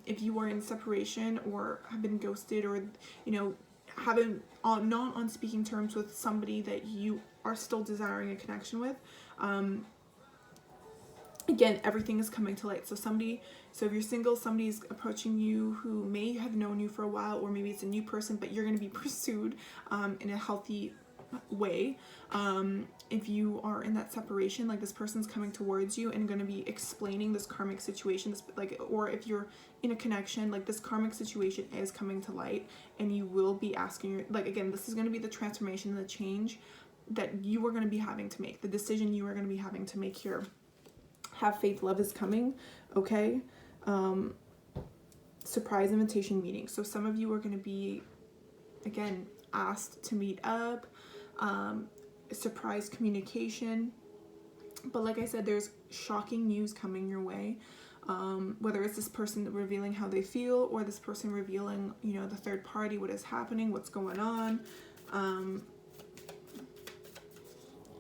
If you are in separation, or have been ghosted, or, you know, not on speaking terms with somebody that you are still desiring a connection with, again, everything is coming to light. So if you're single, somebody's approaching you who may have known you for a while, or maybe it's a new person, but you're going to be pursued in a healthy way. If you are in that separation, like, this person's coming towards you and going to be explaining this karmic situation, or if you're in a connection, like, this karmic situation is coming to light, and you will be asking, like, again, this is going to be the transformation and the change that you are going to be having to make, the decision you are going to be having to make here. Have faith, love is coming, okay? Surprise invitation meeting. So some of you are going to be, again, asked to meet up, surprise communication. But like I said, there's shocking news coming your way, whether it's this person revealing how they feel, or this person revealing, you know, the third party, what is happening, what's going on.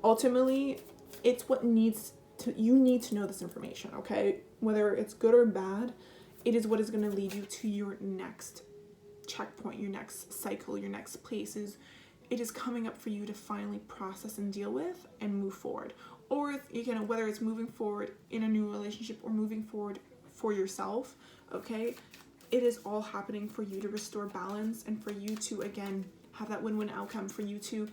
Ultimately, it's what you need to know this information, okay? Whether it's good or bad, it is what is going to lead you to your next checkpoint, your next cycle, your next places. It is coming up for you to finally process and deal with and move forward. or again, whether it's moving forward in a new relationship or moving forward for yourself, okay, it is all happening for you to restore balance and for you to, again, have that win-win outcome, for you to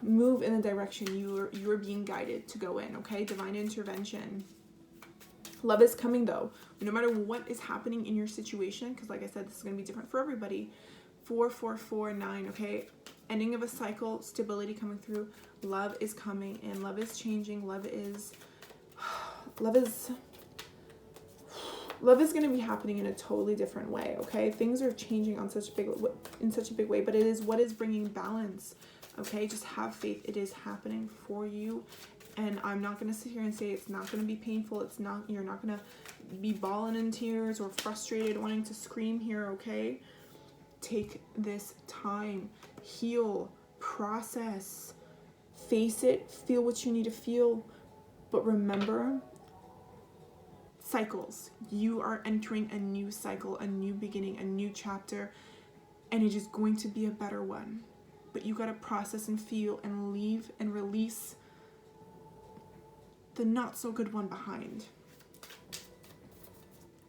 move in the direction you're being guided to go in, okay? Divine intervention. Love is coming, though. No matter what is happening in your situation, because like I said, this is going to be different for everybody. 4, 4, 4, 9, okay? Ending of a cycle, stability coming through. Love is coming in. Love is changing. Love is going to be happening in a totally different way, okay? Things are changing in such a big way, but it is what is bringing balance, okay? Just have faith. It is happening for you. And I'm not going to sit here and say it's not going to be painful. You're not going to be bawling in tears or frustrated, wanting to scream here, okay? Take this time. Heal. Process. Face it. Feel what you need to feel. But remember, cycles. You are entering a new cycle, a new beginning, a new chapter, and it is going to be a better one. But you got to process and feel and leave and release the not so good one behind.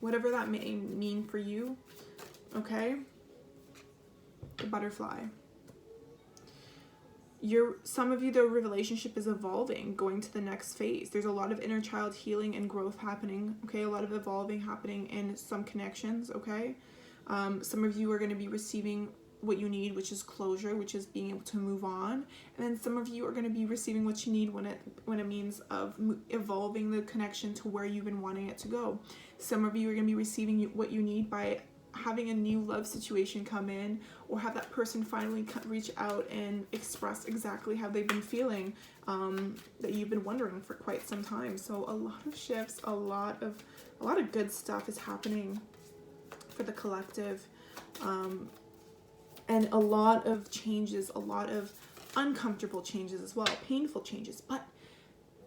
Whatever that may mean for you, okay? The butterfly. Some of you, the relationship is evolving, going to the next phase. There's a lot of inner child healing and growth happening, okay? A lot of evolving happening in some connections, okay? Some of you are going to be receiving what you need, which is closure, which is being able to move on. And then some of you are going to be receiving what you need when it means of evolving the connection to where you've been wanting it to go. Some of you are going to be receiving what you need by having a new love situation come in, or have that person finally reach out and express exactly how they've been feeling, that you've been wondering for quite some time. So a lot of shifts, a lot of good stuff is happening for the collective. And a lot of changes, a lot of uncomfortable changes as well, painful changes. But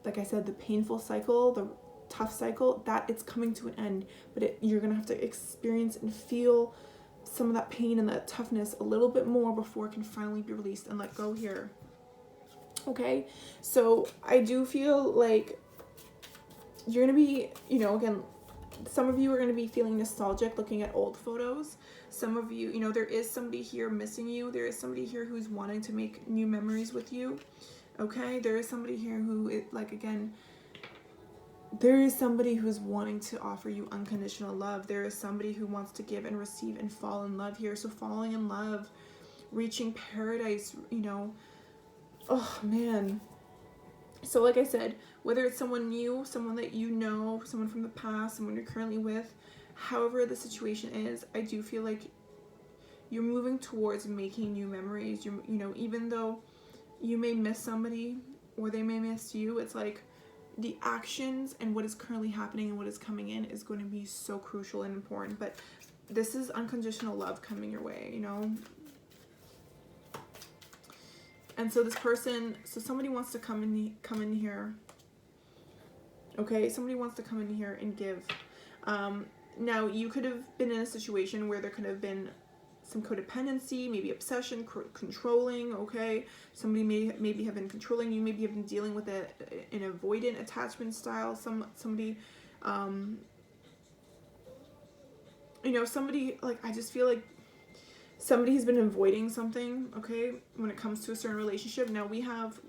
like I said, the painful cycle, the tough cycle, that it's coming to an end. But you're going to have to experience and feel some of that pain and that toughness a little bit more before it can finally be released and let go here. Okay? So I do feel like you're going to be, again, some of you are going to be feeling nostalgic looking at old photos. Some of you, there is somebody here missing you. There is somebody here who's wanting to make new memories with you. Okay? There is somebody here who, there is somebody who's wanting to offer you unconditional love. There is somebody who wants to give and receive and fall in love here. So falling in love, reaching paradise, oh man. So like I said, whether it's someone new, someone that you know, someone from the past, someone you're currently with, however the situation is, I do feel like you're moving towards making new memories. Even though you may miss somebody or they may miss you, it's like the actions and what is currently happening and what is coming in is going to be so crucial and important. But this is unconditional love coming your way, And so somebody wants to come in here. Okay, somebody wants to come in here and give. Now, you could have been in a situation where there could have been some codependency, maybe obsession, controlling, okay? Somebody maybe have been controlling you, maybe have been dealing with an avoidant attachment style, somebody, somebody, I just feel like somebody has been avoiding something, okay, when it comes to a certain relationship. Now, we have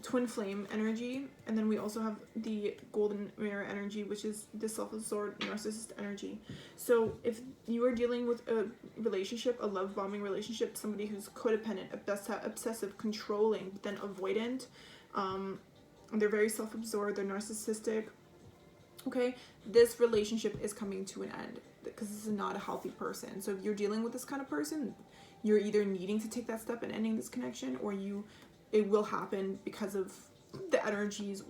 twin flame energy, and then we also have the golden mirror energy, which is the self-absorbed narcissist energy. So if you are dealing with a relationship, a love bombing relationship, somebody who's codependent, obsessive, controlling, but then avoidant, they're very self-absorbed, they're narcissistic, okay, this relationship is coming to an end because this is not a healthy person. So if you're dealing with this kind of person, you're either needing to take that step and ending this connection, or it will happen because of the energies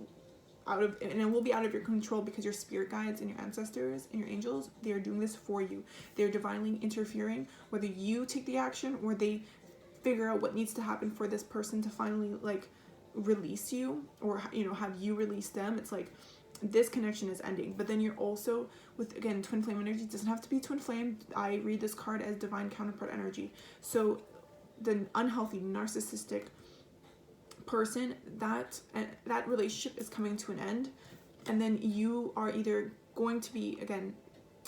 and it will be out of your control, because your spirit guides and your ancestors and your angels, they are doing this for you. They're divinely interfering, whether you take the action or they figure out what needs to happen for this person to finally release you, or have you release them. It's like this connection is ending. But then you're also with, again, twin flame energy. It doesn't have to be twin flame. I read this card as divine counterpart energy. So the unhealthy narcissistic person, that relationship is coming to an end, and then you are either going to be, again,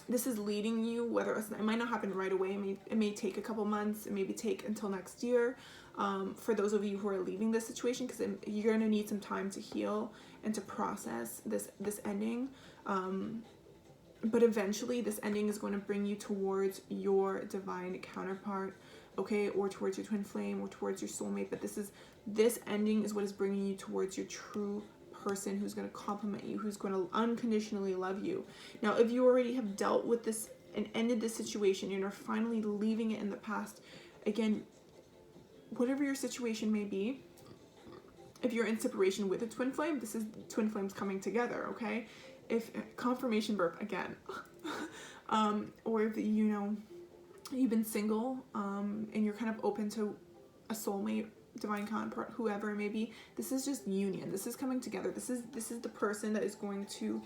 this is leading you, whether it might not happen right away, it may take a couple months, it may take until next year, for those of you who are leaving this situation, because you're going to need some time to heal and to process this ending, but eventually this ending is going to bring you towards your divine counterpart, okay, or towards your twin flame, or towards your soulmate. But this ending is what is bringing you towards your true person, who's going to compliment you, who's going to unconditionally love you. Now, if you already have dealt with this and ended this situation, you're finally leaving it in the past, again, whatever your situation may be, if you're in separation with a twin flame, this is twin flames coming together, okay? If confirmation burp again, or if you've been single, and you're kind of open to a soulmate, divine counterpart, whoever it may be, this is just union. This is coming together. This is the person that is going to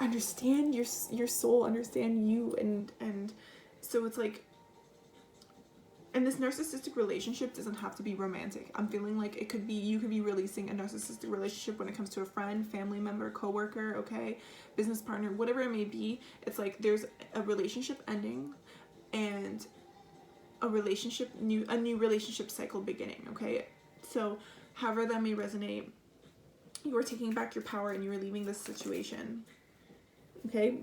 understand your soul, understand you, and so it's like, and this narcissistic relationship doesn't have to be romantic. I'm feeling like you could be releasing a narcissistic relationship when it comes to a friend, family member, coworker, okay, business partner, whatever it may be. It's like there's a relationship ending and a new relationship cycle beginning, okay? So however that may resonate, you are taking back your power and you're leaving this situation, okay?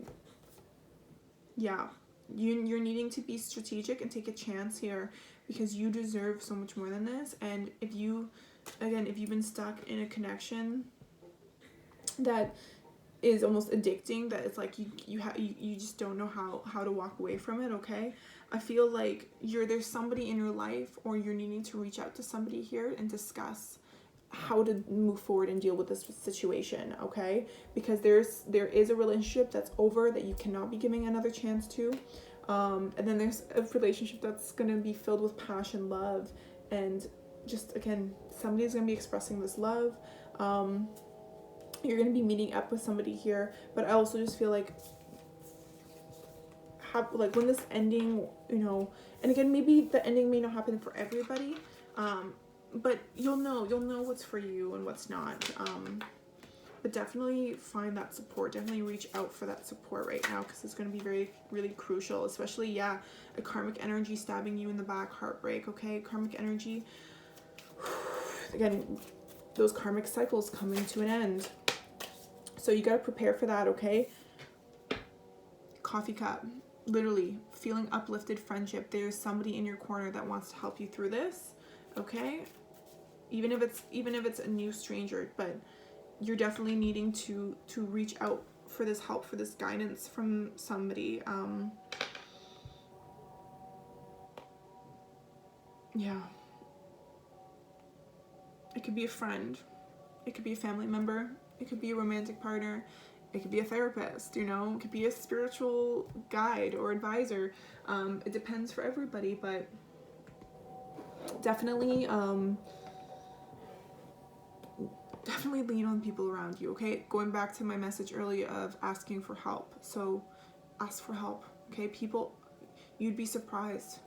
Yeah. You're needing to be strategic and take a chance here, because you deserve so much more than this. And if you've been stuck in a connection that is almost addicting, that it's like you just don't know how to walk away from it, okay? I feel like there's somebody in your life, or you're needing to reach out to somebody here and discuss how to move forward and deal with this situation, okay? Because there is a relationship that's over that you cannot be giving another chance to, and then there's a relationship that's going to be filled with passion, love, and just, again, somebody's going to be expressing this love. You're going to be meeting up with somebody here, but I also just feel like when this ending, and again, maybe the ending may not happen for everybody, but you'll know what's for you and what's not. But definitely find that support. Definitely reach out for that support right now, because it's going to be really crucial. Especially, a karmic energy stabbing you in the back, heartbreak. Okay, karmic energy. Again, those karmic cycles coming to an end. So you got to prepare for that. Okay. Coffee cup. Literally feeling uplifted friendship. There's somebody in your corner that wants to help you through this. Okay. Even if it's a new stranger, but you're definitely needing to reach out for this help, for this guidance from somebody. Yeah. It could be a friend. It could be a family member. It could be a romantic partner. It could be a therapist, It could be a spiritual guide or advisor. It depends for everybody, but definitely lean on people around you, okay? Going back to my message earlier of asking for help. So ask for help, okay? People, you'd be surprised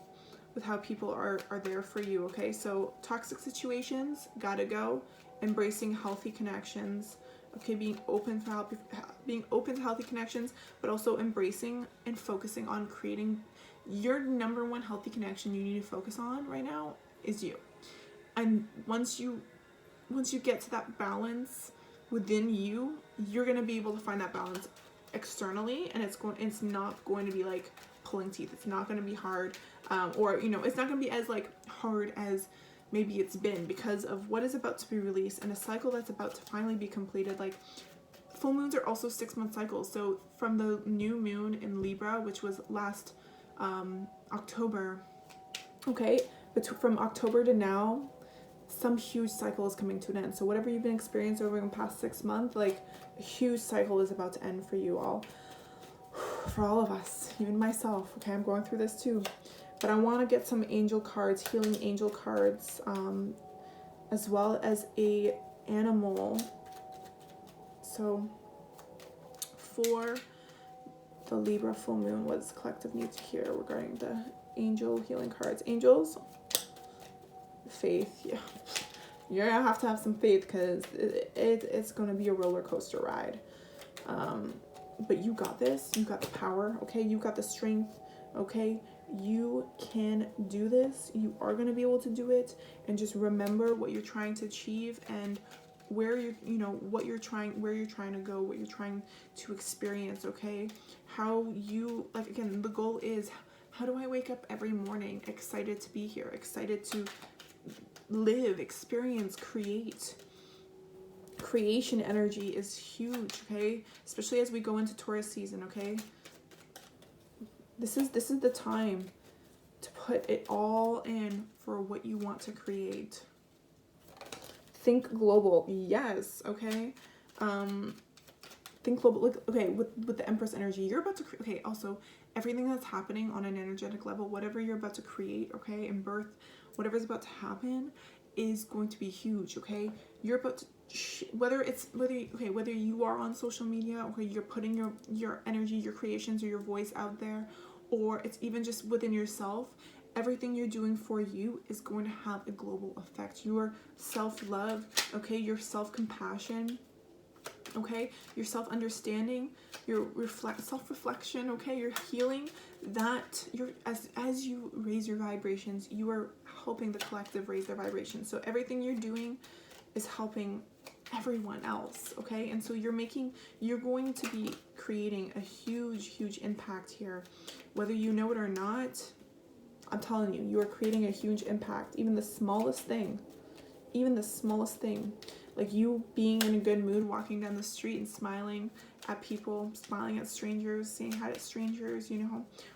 with how people are there for you, okay? So toxic situations, gotta go. Embracing healthy connections, okay? Being open to healthy connections, but also embracing and focusing on creating your number one healthy connection you need to focus on right now is you. And once you get to that balance within you, you're going to be able to find that balance externally, and it's not going to be like pulling teeth. It's not going to be hard, or it's not going to be as like hard as maybe it's been, because of what is about to be released and a cycle that's about to finally be completed. Like, full moons are also 6-month cycles. So from the new moon in Libra, which was last October, okay, but from October to now, some huge cycle is coming to an end. So whatever you've been experiencing over the past 6 months, like, a huge cycle is about to end for you all, for all of us, even myself. Okay, I'm going through this too, but I want to get some angel cards, healing angel cards, as well as a animal. So for the Libra full moon, what does the collective need to hear regarding the angel healing cards? Angels, faith, yeah. You're gonna have to have some faith, because it's gonna be a roller coaster ride. But you got this. You got the power, okay? You got the strength, okay? You can do this. You are gonna be able to do it. And just remember what you're trying to achieve, and where you're, what you're trying, where you're trying to go, what you're trying to experience, okay? How you, like, again, the goal is, how do I wake up every morning excited to be here, excited to live, experience, create? Creation energy is huge, okay? Especially as we go into Taurus season, okay? This is the time to put it all in for what you want to create. Think global. Yes, okay? Think global. Like, okay, with the Empress energy, you're about to okay, also everything that's happening on an energetic level, whatever you're about to create, okay, and birth, whatever's about to happen is going to be huge, okay? You're about to whether you are on social media, okay, you're putting your energy, your creations, or your voice out there, or it's even just within yourself, everything you're doing for you is going to have a global effect. Your self-love, okay, your self-compassion, okay, your self-understanding, your self-reflection, okay, your healing, that you're as you raise your vibrations, you are helping the collective raise their vibrations. So everything you're doing is helping everyone else, okay? And so you're going to be creating a huge impact here, whether you know it or not. I'm telling you, you are creating a huge impact. Even the smallest thing, like you being in a good mood, walking down the street and smiling at people, smiling at strangers, saying hi to strangers,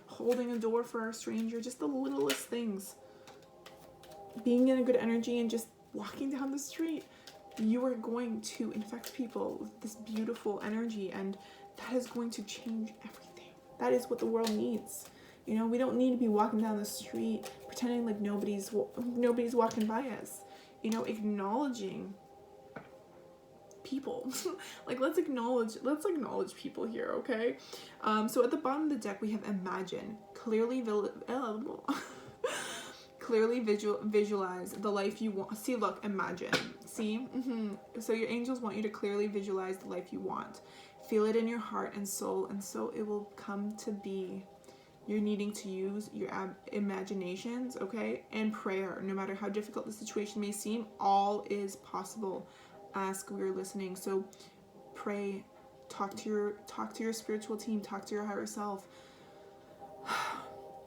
holding a door for a stranger, just the littlest things. Being in a good energy and just walking down the street, you are going to infect people with this beautiful energy, and that is going to change everything. That is what the world needs. We don't need to be walking down the street pretending like nobody's walking by us. Acknowledging people. Like, let's acknowledge people here, okay? So at the bottom of the deck we have imagine. Clearly visualize the life you want. See, look, imagine. See? So your angels want you to clearly visualize the life you want. Feel it in your heart and soul, and so it will come to be. You're needing to use your imaginations, okay? And prayer. No matter how difficult the situation may seem, all is possible. Ask, we are listening. So pray, talk to your spiritual team, talk to your higher self.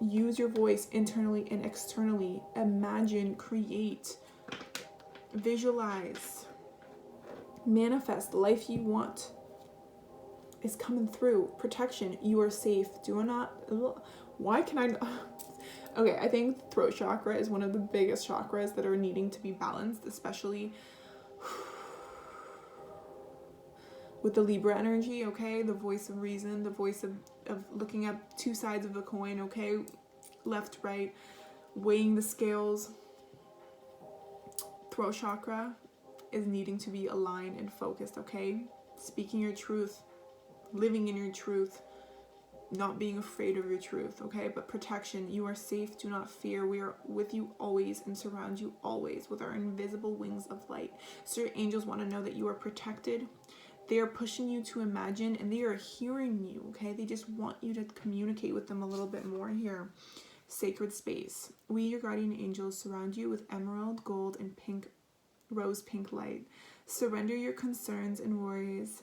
Use your voice internally and externally. Imagine, create, visualize, manifest the life you want is coming through. Protection, you are safe. Do not, why can I, okay, I think throat chakra is one of the biggest chakras that are needing to be balanced, especially with the Libra energy, okay? The voice of reason, the voice of looking at two sides of a coin, okay? Left, right, weighing the scales. Throat chakra is needing to be aligned and focused, okay? Speaking your truth, living in your truth, not being afraid of your truth, okay? But protection, you are safe, do not fear. We are with you always and surround you always with our invisible wings of light. So your angels want to know that you are protected. They are pushing you to imagine, and they are hearing you, okay? They just want you to communicate with them a little bit more here. Sacred space. We, your guardian angels, surround you with emerald, gold, and rose pink light. Surrender your concerns and worries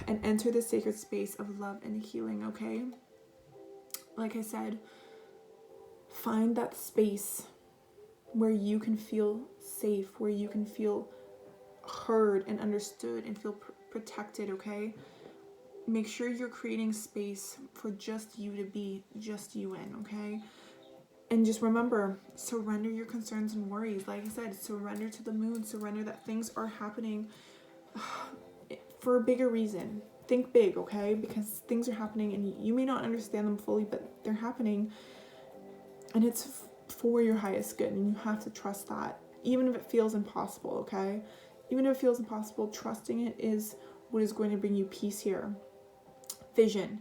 and enter the sacred space of love and healing, okay? Like I said, find that space where you can feel safe, where you can feel heard and understood and feel protected, okay? Make sure you're creating space for just you to be just you in, okay? And just remember, surrender your concerns and worries. Like I said, surrender to the moon, surrender that things are happening for a bigger reason. Think big, okay? Because things are happening and you may not understand them fully, but they're happening, and it's for your highest good, and you have to trust that, even if it feels impossible, okay? Even if it feels impossible, trusting it is what is going to bring you peace here. Vision.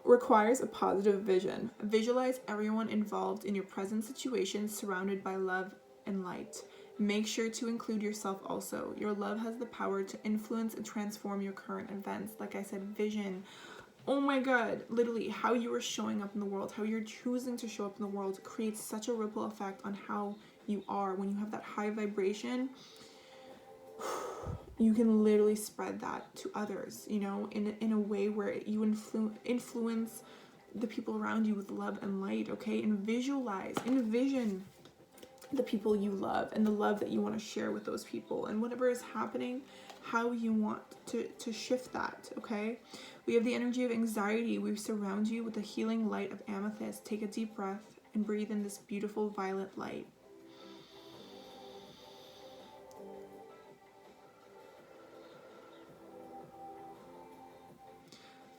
requires a positive vision. Visualize everyone involved in your present situation surrounded by love and light. Make sure to include yourself also. Your love has the power to influence and transform your current events. Like I said, vision. Oh my God, literally how you are showing up in the world, how you're choosing to show up in the world creates such a ripple effect on how you are. When you have that high vibration, you can literally spread that to others, you know, in a way where you influence the people around you with love and light, okay? And envision the people you love and the love that you want to share with those people, and whatever is happening, how you want to shift that, okay? We have the energy of anxiety. We surround you with the healing light of amethyst. Take a deep breath and breathe in this beautiful violet light.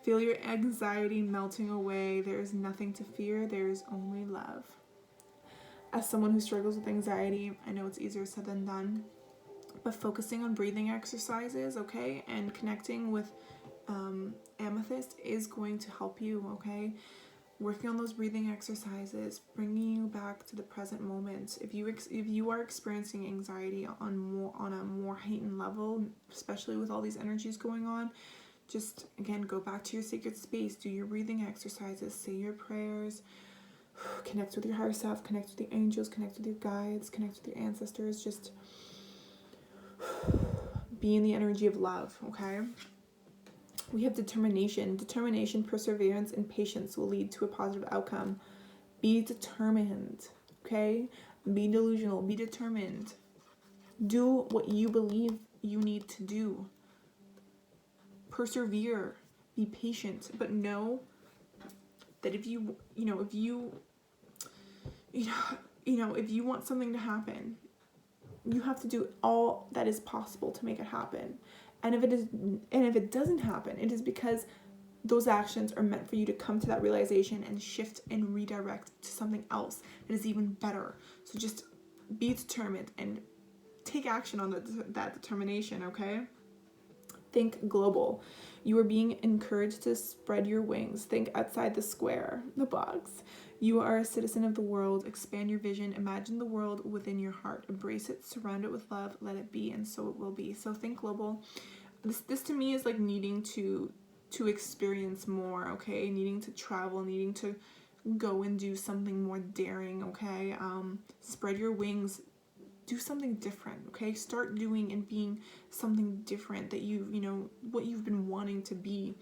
Feel your anxiety melting away. There is nothing to fear. There is only love. As someone who struggles with anxiety, I know it's easier said than done, but focusing on breathing exercises, okay, and connecting with amethyst is going to help you, okay? Working on those breathing exercises, bringing you back to the present moment. If you are experiencing anxiety on a more heightened level, especially with all these energies going on, just again go back to your sacred space, do your breathing exercises, say your prayers, connect with your higher self, connect with the angels, connect with your guides, connect with your ancestors. Just be in the energy of love, okay? We have determination. Determination, perseverance, and patience will lead to a positive outcome. Be determined, okay? Be delusional. Be determined. Do what you believe you need to do. Persevere. Be patient. But know that if you want something to happen, you have to do all that is possible to make it happen. And if it doesn't happen, it is because those actions are meant for you to come to that realization and shift and redirect to something else that is even better. So just be determined and take action on that determination, okay? Think global. You are being encouraged to spread your wings. Think outside the square, the box. You are a citizen of the world. Expand your vision. Imagine the world within your heart. Embrace it. Surround it with love. Let it be, and so it will be. So think global. This to me is like needing to experience more, okay? Needing to travel, needing to go and do something more daring, okay? Spread your wings. Do something different, okay? Start doing and being something different that what you've been wanting to be.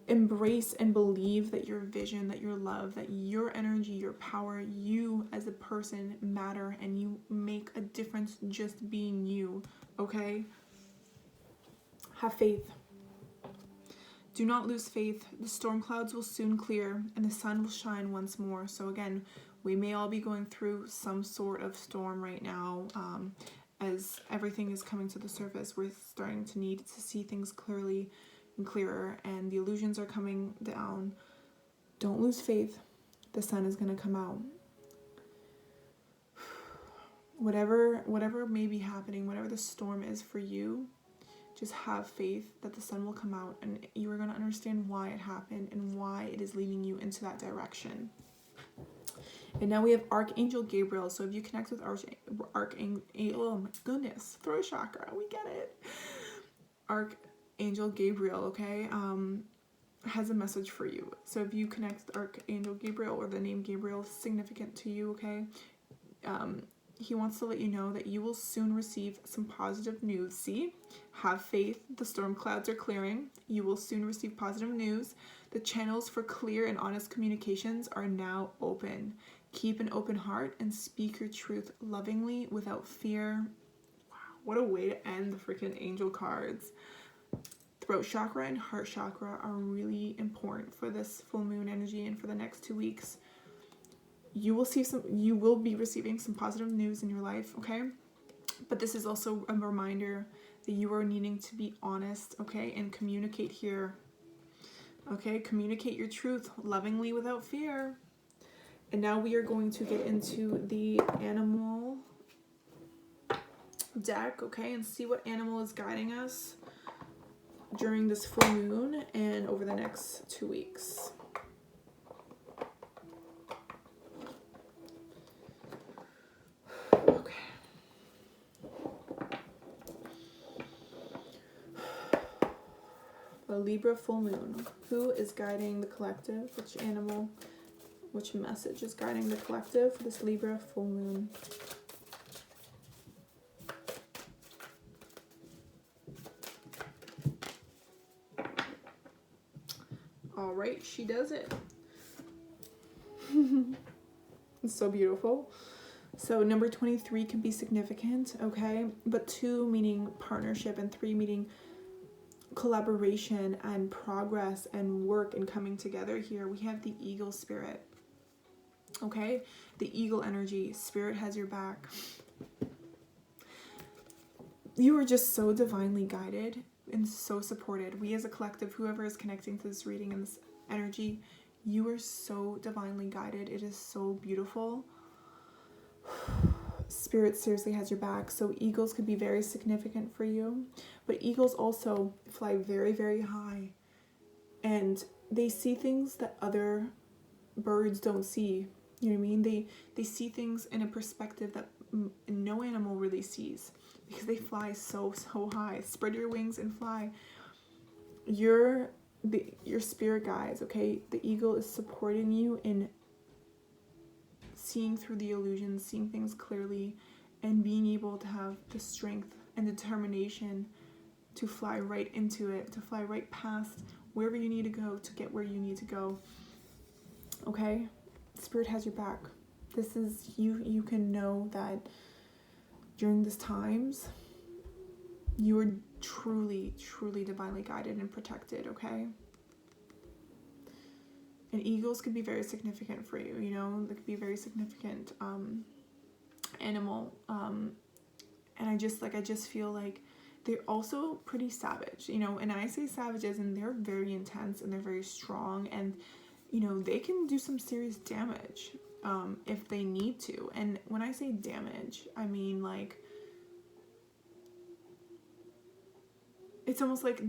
Embrace and believe that your vision, that your love, that your energy, your power, you as a person matter, and you make a difference just being you, okay? Have faith. Do not lose faith. The storm clouds will soon clear and the sun will shine once more. So again, we may all be going through some sort of storm right now. As everything is coming to the surface, we're starting to need to see things clearly and clearer, and the illusions are coming down. Don't lose faith. The sun is going to come out. Whatever may be happening, whatever the storm is for you, just have faith that the sun will come out, and you are going to understand why it happened and why it is leading you into that direction. And now we have Archangel Gabriel. So if you connect with Archangel, oh my goodness, throat chakra, we get it. Archangel Gabriel, okay, has a message for you. So if you connect with Archangel Gabriel, or the name Gabriel is significant to you, okay, he wants to let you know that you will soon receive some positive news. See? Have faith. The storm clouds are clearing. You will soon receive positive news. The channels for clear and honest communications are now open. Keep an open heart and speak your truth lovingly without fear. Wow, what a way to end the freaking angel cards. Throat chakra and heart chakra are really important for this full moon energy and for the next 2 weeks. You will be receiving some positive news in your life, okay? But this is also a reminder that you are needing to be honest, okay? And communicate here. Okay, communicate your truth lovingly without fear. And now we are going to get into the animal deck, okay? And see what animal is guiding us. during this full moon and over the next 2 weeks. Okay. The Libra full moon. Who is guiding the collective? Which animal, which message is guiding the collective for this Libra full moon? All right, she does it. It's so beautiful. So number 23 can be significant, okay? But 2 meaning partnership and 3 meaning collaboration and progress and work and coming together here. We have the eagle spirit, okay? The eagle energy. Spirit has your back. You are just so divinely guided and so supported. We as a collective, whoever is connecting to this reading and this energy, you are so divinely guided. It is so beautiful. Spirit seriously has your back. So eagles could be very significant for you, but eagles also fly very, very high, and they see things that other birds don't see. You know what I mean? They see things in a perspective that no animal really sees, because they fly so high. Spread your wings and fly. Your spirit guides, okay? The eagle is supporting you in seeing through the illusions, seeing things clearly, and being able to have the strength and determination to fly right into it, to fly right past wherever you need to go to get where you need to go. Okay? Spirit has your back. This is, you can know that during these times, you are truly, truly divinely guided and protected, okay? And eagles could be very significant for you, you know? They could be a very significant animal. And I just feel like they're also pretty savage, you know? And I say savage as in they're very intense and they're very strong, and, you know, they can do some serious damage if they need to. And when I say damage, I mean, like, it's almost like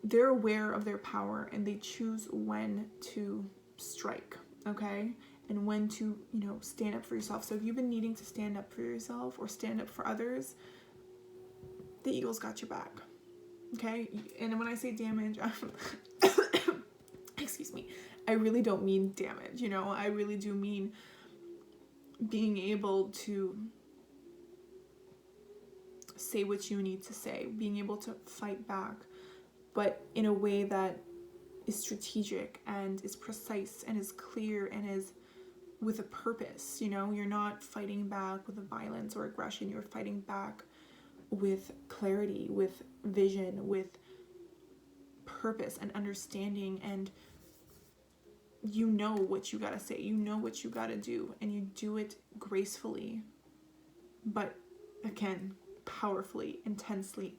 they're aware of their power and they choose when to strike, okay? And when to, you know, stand up for yourself. So if you've been needing to stand up for yourself or stand up for others, the eagle's got your back, okay? And when I say damage, excuse me, I really don't mean damage, you know? I really do mean being able to say what you need to say, being able to fight back, but in a way that is strategic and is precise and is clear and is with a purpose. You know, you're not fighting back with violence or aggression. You're fighting back with clarity, with vision, with purpose and understanding, and you know what you gotta say, you know what you gotta do, and you do it gracefully, but again, powerfully, intensely.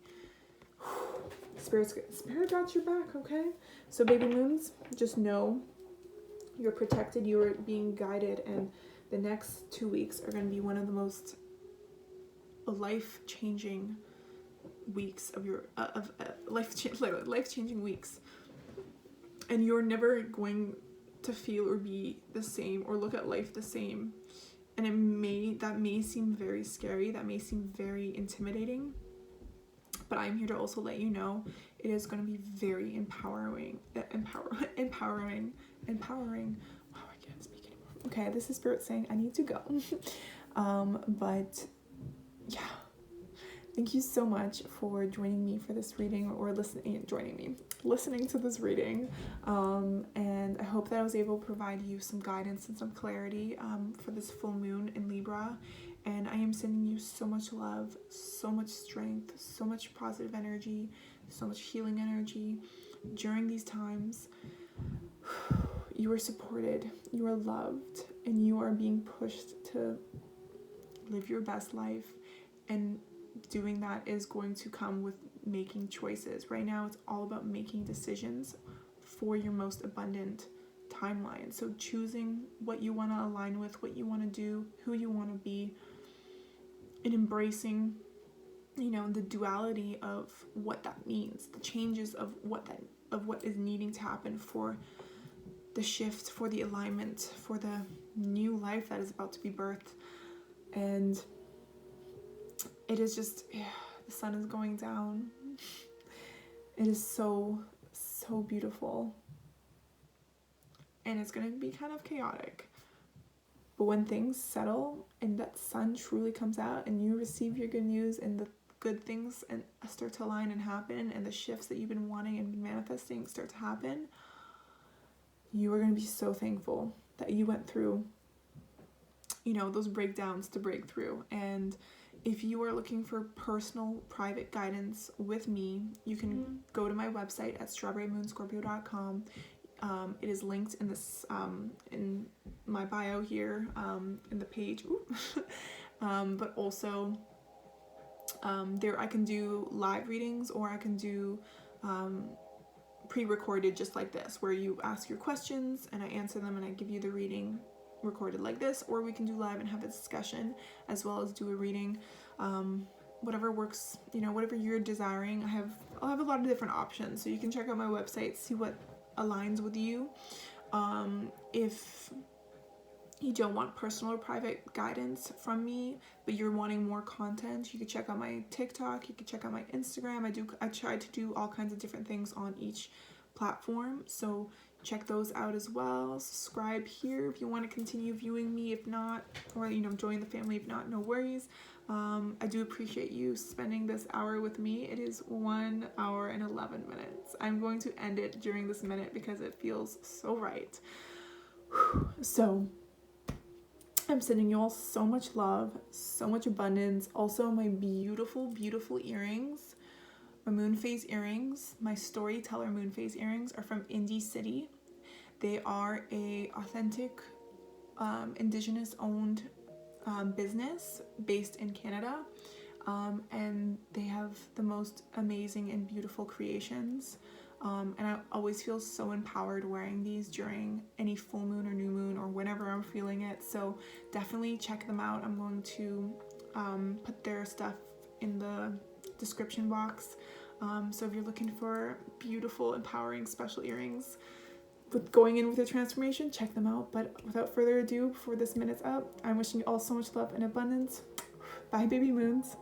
Spirit got your back, okay? So baby moons, just know you're protected, you're being guided, and the next 2 weeks are going to be one of the most life-changing weeks of your life-changing weeks. And you're never going to feel or be the same or look at life the same. And that may seem very scary, that may seem very intimidating, but I'm here to also let you know it is going to be very empowering. Wow, I can't speak anymore. Okay, this is Spirit saying I need to go. But yeah, thank you so much for joining me for this reading, or listening to this reading. And I hope that I was able to provide you some guidance and some clarity for this full moon in Libra. And I am sending you so much love, so much strength, so much positive energy, so much healing energy during these times. You are supported, you are loved, and you are being pushed to live your best life. And doing that is going to come with making choices. Right now, it's all about making decisions for your most abundant timeline. So choosing what you want to align with, what you want to do, who you want to be, and embracing the duality of what that means, the changes of what is needing to happen for the shift, for the alignment, for the new life that is about to be birthed. And it is just, the sun is going down. It is so, so beautiful. And it's going to be kind of chaotic. But when things settle and that sun truly comes out and you receive your good news and the good things and start to align and happen, and the shifts that you've been wanting and manifesting start to happen, you are going to be so thankful that you went through, those breakdowns to break through. And if you are looking for personal private guidance with me, you can go to my website at strawberrymoonscorpio.com. It is linked in this in my bio here, in the page. But also there I can do live readings, or I can do pre-recorded just like this, where you ask your questions and I answer them and I give you the reading recorded like this, or we can do live and have a discussion as well as do a reading. Whatever works, whatever you're desiring. I'll have a lot of different options, so you can check out my website, see what aligns with you. If you don't want personal or private guidance from me, but you're wanting more content, you can check out my TikTok, you can check out my Instagram. I try to do all kinds of different things on each platform, so check those out as well. Subscribe here if you want to continue viewing me. If not, or join the family. If not, no worries. I do appreciate you spending this hour with me. It is 1 hour and 11 minutes. I'm going to end it during this minute because it feels so right. So I'm sending you all so much love, so much abundance. Also, my beautiful, beautiful earrings, my moon phase earrings, my storyteller moon phase earrings are from Indie City. They are a authentic, indigenous owned business based in Canada, and they have the most amazing and beautiful creations. And I always feel so empowered wearing these during any full moon or new moon or whenever I'm feeling it. So definitely check them out. I'm going to put their stuff in the description box. So if you're looking for beautiful, empowering, special earrings with going in with your transformation, check them out. But without further ado, before this minute's up, I'm wishing you all so much love and abundance. Bye, baby moons.